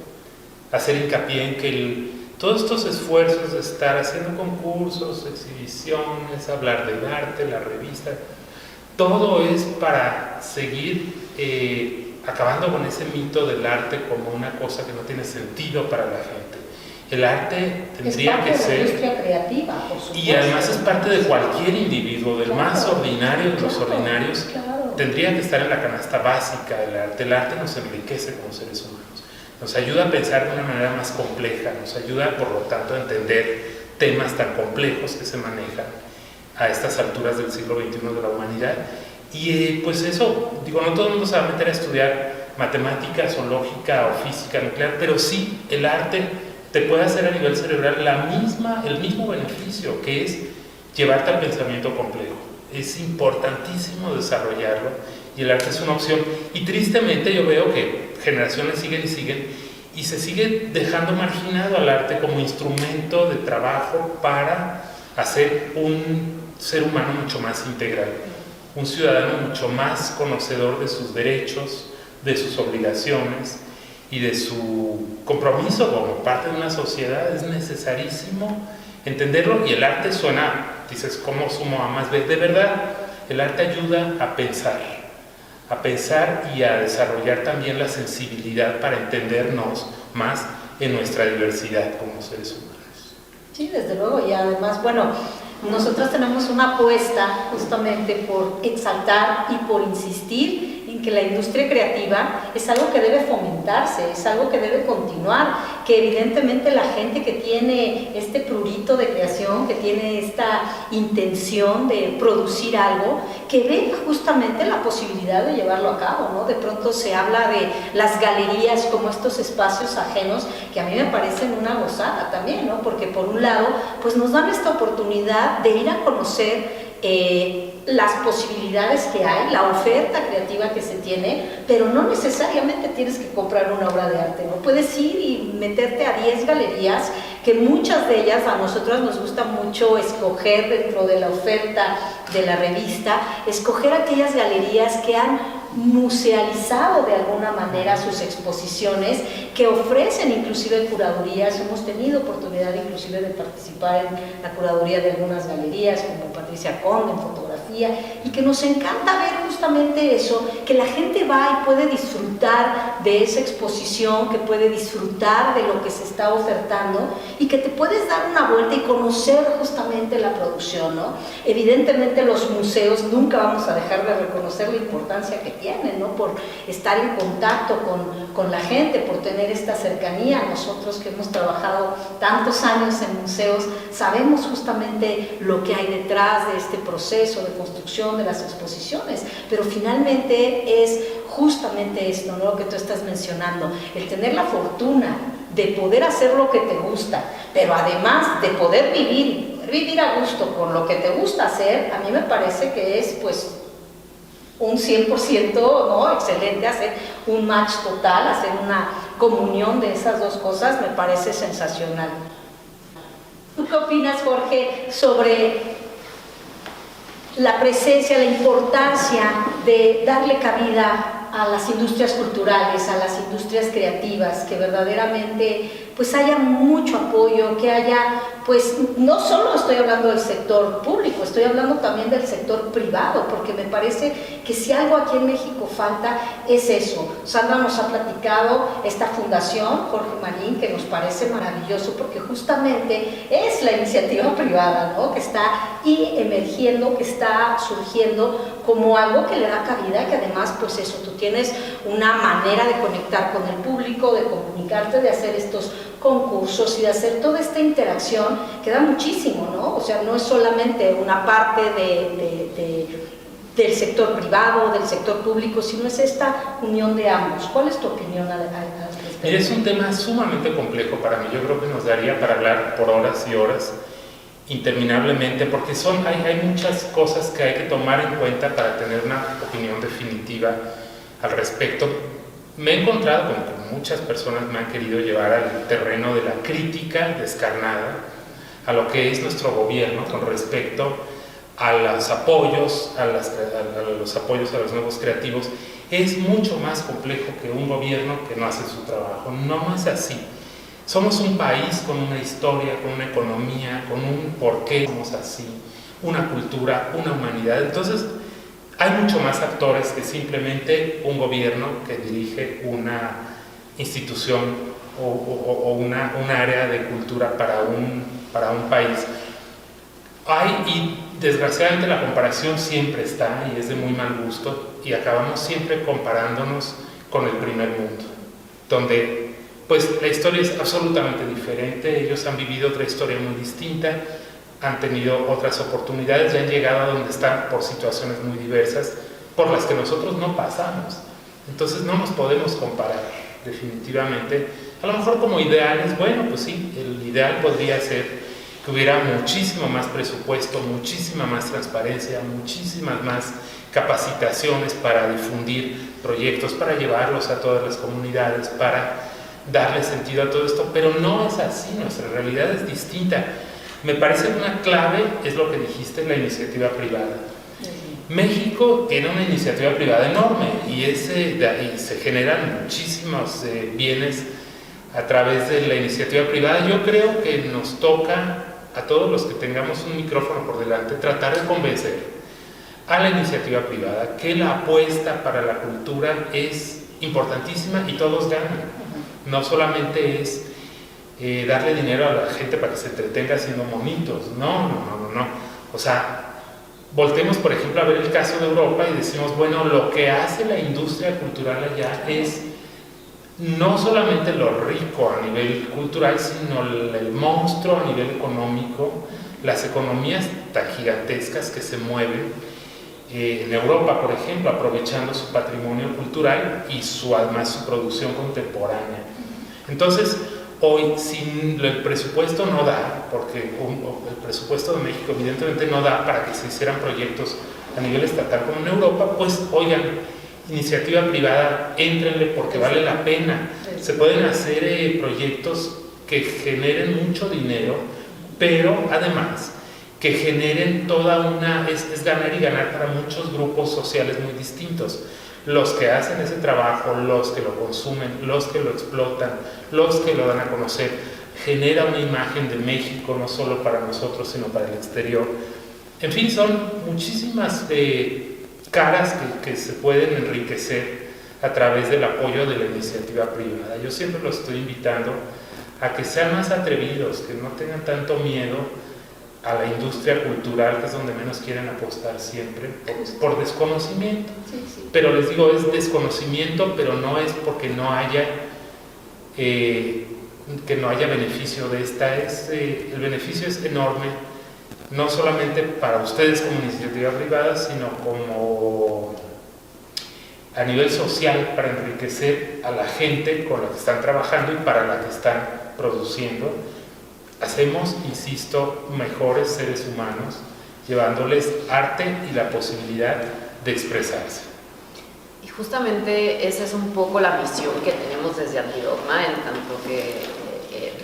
Hacer hincapié en que todos estos esfuerzos de estar haciendo concursos, exhibiciones, hablar del arte, la revista, todo es para seguir acabando con ese mito del arte como una cosa que no tiene sentido para la gente. El arte tendría que ser... Es parte de la industria creativa, por supuesto. Y además es parte de cualquier individuo, del más ordinario de los ordinarios. Tendría que estar en la canasta básica del arte. El arte nos enriquece como seres humanos. Nos ayuda a pensar de una manera más compleja, nos ayuda, por lo tanto, a entender temas tan complejos que se manejan a estas alturas del siglo XXI de la humanidad. Y pues eso, digo, no todo el mundo se va a meter a estudiar matemáticas o lógica o física nuclear, pero sí el arte te puede hacer a nivel cerebral el mismo beneficio, que es llevarte al pensamiento complejo. Es importantísimo desarrollarlo y el arte es una opción. Y tristemente yo veo que generaciones siguen y siguen y se sigue dejando marginado al arte como instrumento de trabajo para hacer un ser humano mucho más integral, un ciudadano mucho más conocedor de sus derechos, de sus obligaciones y de su compromiso como parte de una sociedad. Es necesarísimo entenderlo y el arte suena, dices, ¿cómo sumo A más B? De verdad, el arte ayuda a pensar y a desarrollar también la sensibilidad para entendernos más en nuestra diversidad como seres humanos. Sí, desde luego, y además, bueno, nosotros tenemos una apuesta justamente por exaltar y por insistir en que la industria creativa es algo que debe fomentarse, es algo que debe continuar, que evidentemente la gente que tiene este prurito de creación, que tiene esta intención de producir algo, que ve justamente la posibilidad de llevarlo a cabo, ¿no? De pronto se habla de las galerías como estos espacios ajenos, que a mí me parecen una gozada también, ¿no? Porque por un lado, pues nos dan esta oportunidad de ir a conocer las posibilidades que hay, la oferta creativa que se tiene, pero no necesariamente tienes que comprar una obra de arte, ¿no? Puedes ir y meterte a 10 galerías, que muchas de ellas a nosotros nos gusta mucho escoger dentro de la oferta de la revista, escoger aquellas galerías que han musealizado de alguna manera sus exposiciones, que ofrecen inclusive curadurías. Hemos tenido oportunidad inclusive de participar en la curaduría de algunas galerías como Patricia Conde en fotografía, y que nos encanta ver justamente eso, que la gente va y puede disfrutar de esa exposición, que puede disfrutar de lo que se está ofertando y que te puedes dar una vuelta y conocer justamente la producción, ¿no? Evidentemente los museos nunca vamos a dejar de reconocer la importancia que tienen, ¿no? Por estar en contacto con la gente, por tener esta cercanía. Nosotros que hemos trabajado tantos años en museos sabemos justamente lo que hay detrás de este proceso de construcción de las exposiciones, pero finalmente es justamente esto, ¿no? Lo que tú estás mencionando, el tener la fortuna de poder hacer lo que te gusta, pero además de poder vivir a gusto con lo que te gusta hacer. A mí me parece que es pues un 100%, ¿no? Excelente, hacer un match total, hacer comunión de esas dos cosas me parece sensacional. ¿Tú qué opinas, Jorge, sobre la presencia, la importancia de darle cabida a las industrias culturales, a las industrias creativas, que verdaderamente pues haya mucho apoyo, que haya, pues no solo estoy hablando del sector público, estoy hablando también del sector privado, porque me parece que si algo aquí en México falta es eso. Sandra nos ha platicado esta fundación, Jorge Marín, que nos parece maravilloso, porque justamente es la iniciativa privada, ¿no?, que está emergiendo, que está surgiendo como algo que le da cabida, que además, pues eso, tú tienes una manera de conectar con el público, de comunicarte, de hacer estos concursos y de hacer toda esta interacción que da muchísimo, ¿no? O sea, no es solamente una parte del sector privado, del sector público, sino es esta unión de ambos. ¿Cuál es tu opinión al respecto? Es un tema sumamente complejo para mí. Yo creo que nos daría para hablar por horas y horas, interminablemente, porque hay muchas cosas que hay que tomar en cuenta para tener una opinión definitiva al respecto. Me he encontrado con que muchas personas me han querido llevar al terreno de la crítica descarnada a lo que es nuestro gobierno con respecto a los apoyos, a los nuevos creativos. Es mucho más complejo que un gobierno que no hace su trabajo. No es así. Somos un país con una historia, con una economía, con un porqué somos así, una cultura, una humanidad. Entonces, hay mucho más actores que simplemente un gobierno que dirige una institución o una área de cultura para un país. Y desgraciadamente la comparación siempre está y es de muy mal gusto, y acabamos siempre comparándonos con el primer mundo, donde pues la historia es absolutamente diferente. Ellos han vivido otra historia muy distinta, han tenido otras oportunidades y han llegado a donde están por situaciones muy diversas por las que nosotros no pasamos. Entonces no nos podemos comparar definitivamente. A lo mejor como ideales, bueno, pues sí, el ideal podría ser que hubiera muchísimo más presupuesto, muchísima más transparencia, muchísimas más capacitaciones para difundir proyectos, para llevarlos a todas las comunidades, para darle sentido a todo esto, pero no es así. Nuestra realidad es distinta. Me parece que una clave es lo que dijiste, la iniciativa privada. México tiene una iniciativa privada enorme y de ahí se generan muchísimos bienes a través de la iniciativa privada. Yo creo que nos toca a todos los que tengamos un micrófono por delante tratar de convencer a la iniciativa privada que la apuesta para la cultura es importantísima y todos ganan. No solamente es darle dinero a la gente para que se entretenga haciendo monitos, no. O sea, voltemos por ejemplo a ver el caso de Europa y decimos, bueno, lo que hace la industria cultural allá es no solamente lo rico a nivel cultural, sino el monstruo a nivel económico, las economías tan gigantescas que se mueven en Europa, por ejemplo, aprovechando su patrimonio cultural y además su producción contemporánea. Entonces, hoy, si el presupuesto no da, porque el presupuesto de México evidentemente no da para que se hicieran proyectos a nivel estatal como en Europa, pues oigan, iniciativa privada, éntrenle porque vale la pena. Se pueden hacer proyectos que generen mucho dinero, pero además que generen es ganar y ganar para muchos grupos sociales muy distintos. Los que hacen ese trabajo, los que lo consumen, los que lo explotan, los que lo dan a conocer, genera una imagen de México no solo para nosotros, sino para el exterior. En fin, son muchísimas caras que se pueden enriquecer a través del apoyo de la iniciativa privada. Yo siempre los estoy invitando a que sean más atrevidos, que no tengan tanto miedo a la industria cultural, que es donde menos quieren apostar siempre, por desconocimiento. Sí. Pero les digo, es desconocimiento, pero no es porque no haya beneficio de esta. El beneficio es enorme, no solamente para ustedes como iniciativa privada, sino como a nivel social, para enriquecer a la gente con la que están trabajando y para la que están produciendo. Hacemos, insisto, mejores seres humanos, llevándoles arte y la posibilidad de expresarse. Y justamente esa es un poco la misión que tenemos desde Antidogma, en tanto que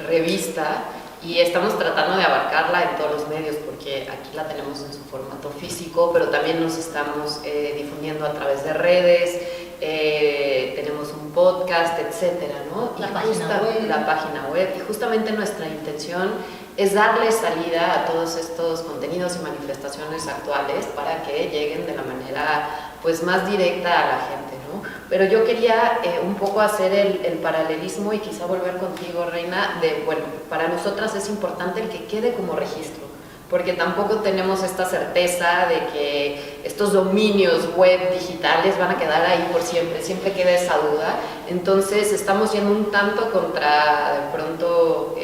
revista, y estamos tratando de abarcarla en todos los medios, porque aquí la tenemos en su formato físico, pero también nos estamos difundiendo a través de redes, tenemos un podcast, etcétera, ¿no? La página web. Y justamente nuestra intención es darle salida a todos estos contenidos y manifestaciones actuales para que lleguen de la manera pues más directa a la gente, ¿no? Pero yo quería un poco hacer el paralelismo y quizá volver contigo, Reina, de, bueno, para nosotras es importante el que quede como registro, porque tampoco tenemos esta certeza de que estos dominios web digitales van a quedar ahí por siempre, siempre queda esa duda. Entonces estamos yendo un tanto contra, de pronto,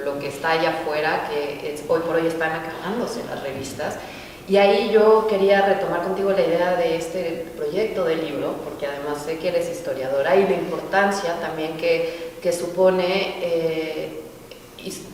lo que está allá afuera, que hoy por hoy están acabándose las revistas. Y ahí yo quería retomar contigo la idea de este proyecto del libro, porque además sé que eres historiadora, y la importancia también que supone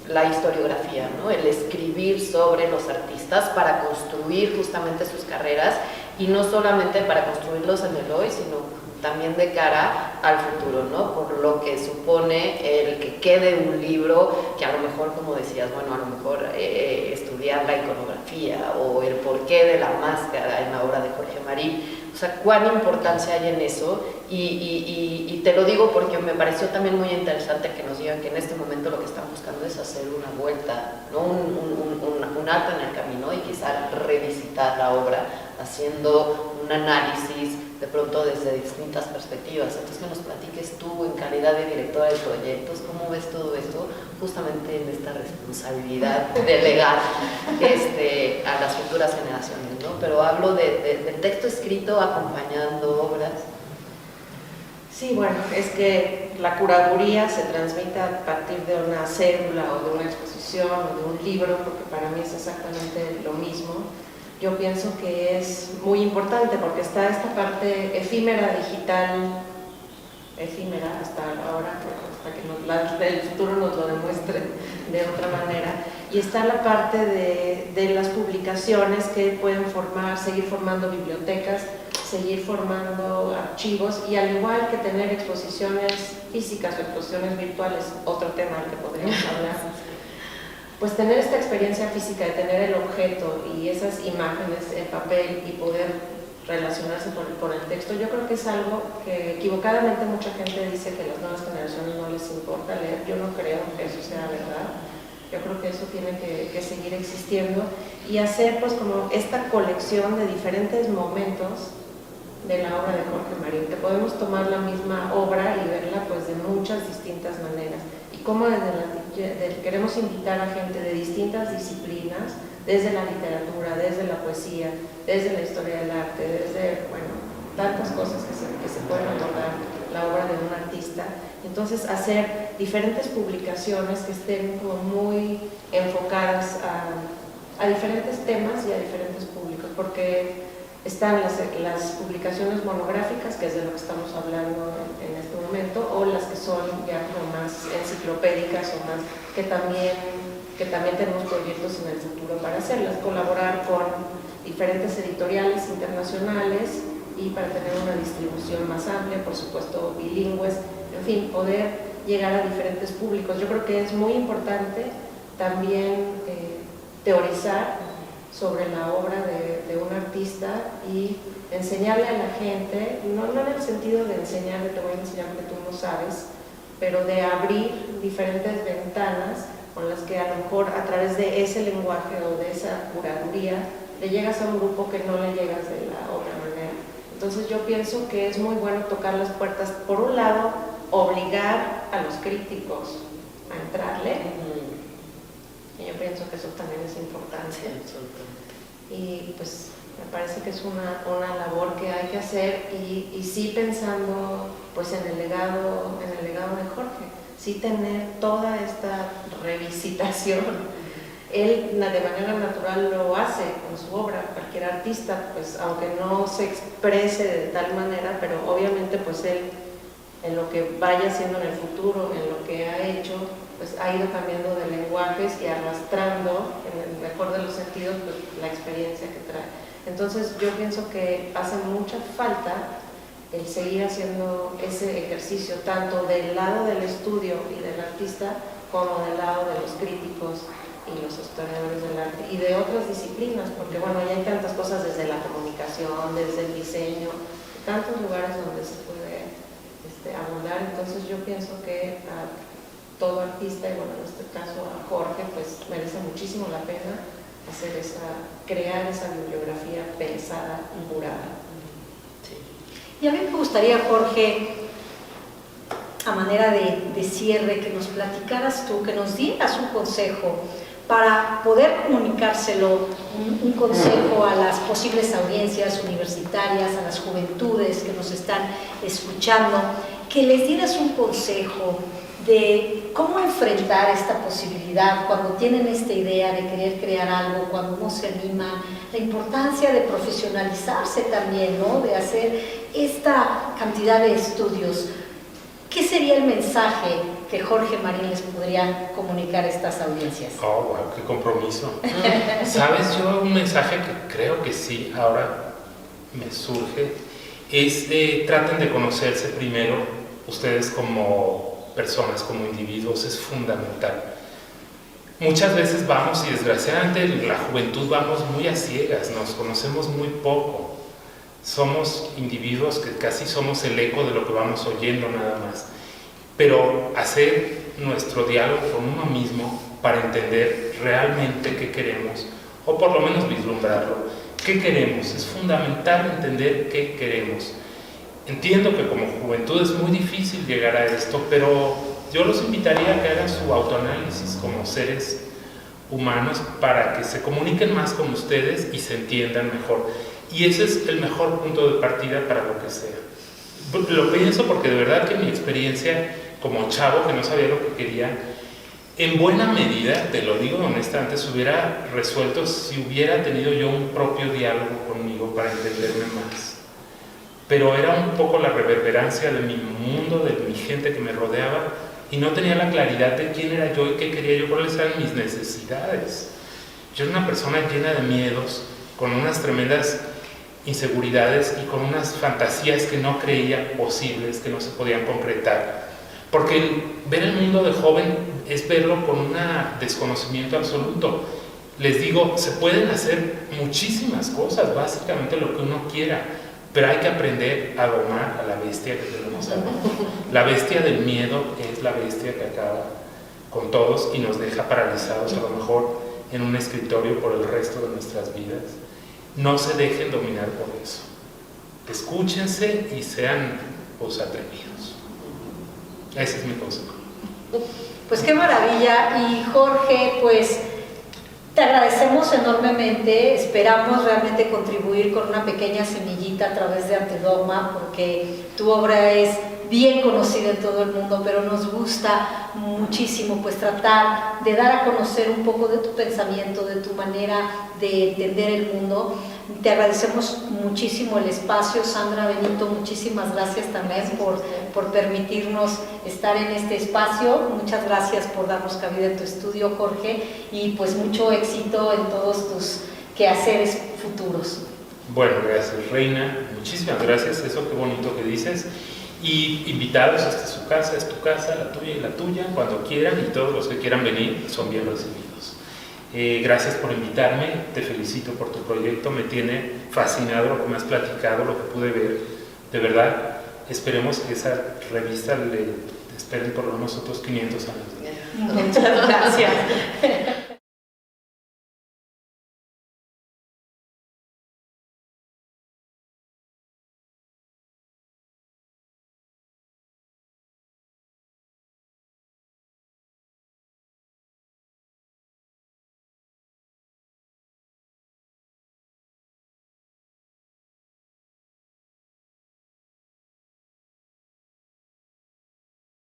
la historiografía, ¿no? El escribir sobre los artistas para construir justamente sus carreras, y no solamente para construirlos en el hoy, sino también de cara al futuro, ¿no? Por lo que supone el que quede un libro que a lo mejor, como decías, bueno, a lo mejor estudiar la iconografía o el porqué de la máscara en la obra de Jorge Marín. O sea, cuán importancia hay en eso, y te lo digo porque me pareció también muy interesante que nos digan que en este momento lo que están buscando es hacer una vuelta, ¿no? un alto en el camino, y quizá revisitar la obra haciendo un análisis de pronto desde distintas perspectivas. Entonces, que nos platiques tú en calidad de directora de proyectos, ¿cómo ves todo esto justamente en esta responsabilidad de legar a las futuras generaciones, ¿no? Pero hablo del texto escrito acompañando obras. Sí, bueno, es que la curaduría se transmite a partir de una célula o de una exposición o de un libro, porque para mí es exactamente lo mismo. Yo pienso que es muy importante porque está esta parte efímera, digital, efímera hasta ahora, hasta que el futuro nos lo demuestre de otra manera, y está la parte de las publicaciones que pueden seguir formando bibliotecas, seguir formando archivos, y al igual que tener exposiciones físicas o exposiciones virtuales, otro tema del que podríamos hablar, pues tener esta experiencia física de tener el objeto y esas imágenes en papel y poder relacionarse con el texto, yo creo que es algo que equivocadamente mucha gente dice que a las nuevas generaciones no les importa leer. Yo no creo que eso sea verdad. Yo creo que eso tiene que seguir existiendo, y hacer pues como esta colección de diferentes momentos de la obra de Jorge Marín, que podemos tomar la misma obra y verla pues de muchas distintas maneras, y cómo queremos invitar a gente de distintas disciplinas, desde la literatura, desde la poesía, desde la historia del arte, desde, bueno, tantas cosas que se pueden abordar la obra de un artista. Entonces, hacer diferentes publicaciones que estén como muy enfocadas a diferentes temas y a diferentes públicos, porque están las publicaciones monográficas, que es de lo que estamos hablando en este momento, o las que son ya como más enciclopédicas, o más que también tenemos proyectos en el futuro para hacerlas, colaborar con diferentes editoriales internacionales, y para tener una distribución más amplia, por supuesto bilingües, en fin, poder llegar a diferentes públicos. Yo creo que es muy importante también teorizar sobre la obra de un artista y enseñarle a la gente, no en el sentido de enseñarle, te voy a enseñar que tú no sabes, pero de abrir diferentes ventanas con las que a lo mejor a través de ese lenguaje o de esa curaduría le llegas a un grupo que no le llegas de la otra manera. Entonces yo pienso que es muy bueno tocar las puertas, por un lado, obligar a los críticos a entrarle, y yo pienso que eso también es importante. Y pues me parece que es una labor que hay que hacer, y sí pensando pues en el legado de Jorge, sí tener toda esta revisitación. Él de manera natural lo hace con su obra, cualquier artista, pues aunque no se exprese de tal manera, pero obviamente pues él, en lo que vaya haciendo en el futuro, en lo que ha hecho, pues ha ido cambiando de lenguajes y arrastrando, en el mejor de los sentidos, pues la experiencia que trae. Entonces yo pienso que hace mucha falta el seguir haciendo ese ejercicio tanto del lado del estudio y del artista como del lado de los críticos y los historiadores del arte y de otras disciplinas, porque bueno, ya hay tantas cosas desde la comunicación, desde el diseño, tantos lugares donde se puede abundar. Entonces yo pienso que a todo artista, y bueno, en este caso a Jorge, pues merece muchísimo la pena crear esa bibliografía pensada y jurada. Y a mí me gustaría, Jorge, a manera de cierre, que nos platicaras tú, que nos dieras un consejo para poder comunicárselo, un consejo a las posibles audiencias universitarias, a las juventudes que nos están escuchando, que les dieras un consejo de cómo enfrentar esta posibilidad cuando tienen esta idea de querer crear algo, cuando no se animan, la importancia de profesionalizarse también, ¿no? De hacer esta cantidad de estudios. ¿Qué sería el mensaje que Jorge Marín les podría comunicar a estas audiencias? Oh, wow, qué compromiso. ¿Sabes? Yo un mensaje que creo que sí, ahora me surge, es traten de conocerse primero, ustedes como personas, como individuos, es fundamental. Muchas veces vamos, y desgraciadamente en la juventud vamos muy a ciegas, nos conocemos muy poco. Somos individuos que casi somos el eco de lo que vamos oyendo nada más. Pero hacer nuestro diálogo con uno mismo para entender realmente qué queremos, o por lo menos vislumbrarlo. ¿Qué queremos? Es fundamental entender qué queremos. Entiendo que como juventud es muy difícil llegar a esto, pero yo los invitaría a que hagan su autoanálisis como seres humanos para que se comuniquen más con ustedes y se entiendan mejor. Y ese es el mejor punto de partida para lo que sea. Lo pienso porque de verdad que mi experiencia como chavo que no sabía lo que quería, en buena medida, te lo digo honestamente, se hubiera resuelto si hubiera tenido yo un propio diálogo conmigo para entenderme más. Pero era un poco la reverberancia de mi mundo, de mi gente que me rodeaba, y no tenía la claridad de quién era yo y qué quería yo, cuáles eran mis necesidades. Yo era una persona llena de miedos, con unas tremendas inseguridades y con unas fantasías que no creía posibles, que no se podían concretar. Porque ver el mundo de joven es verlo con un desconocimiento absoluto. Les digo, se pueden hacer muchísimas cosas, básicamente lo que uno quiera, pero hay que aprender a domar a la bestia que tenemos adentro. La bestia del miedo es la bestia que acaba con todos y nos deja paralizados a lo mejor en un escritorio por el resto de nuestras vidas. No se dejen dominar por eso. Escúchense y sean atrevidos. Ese es mi consejo. Pues qué maravilla. Y Jorge, pues te agradecemos enormemente. Esperamos realmente contribuir con una pequeña semillita a través de Antidogma, porque tu obra es bien conocida en todo el mundo, pero nos gusta muchísimo pues tratar de dar a conocer un poco de tu pensamiento, de tu manera de entender el mundo. Te agradecemos muchísimo el espacio, Sandra Benito, muchísimas gracias también por permitirnos estar en este espacio. Muchas gracias por darnos cabida en tu estudio, Jorge, y pues mucho éxito en todos tus quehaceres futuros. Bueno, gracias, Reina, muchísimas gracias, eso qué bonito que dices. Y invitados, esta es su casa, es tu casa, la tuya y la tuya, cuando quieran, y todos los que quieran venir son bien recibidos. Gracias por invitarme, te felicito por tu proyecto, me tiene fascinado lo que me has platicado, lo que pude ver. De verdad, esperemos que esa revista le esperen por lo menos otros 500 años. Muchas gracias.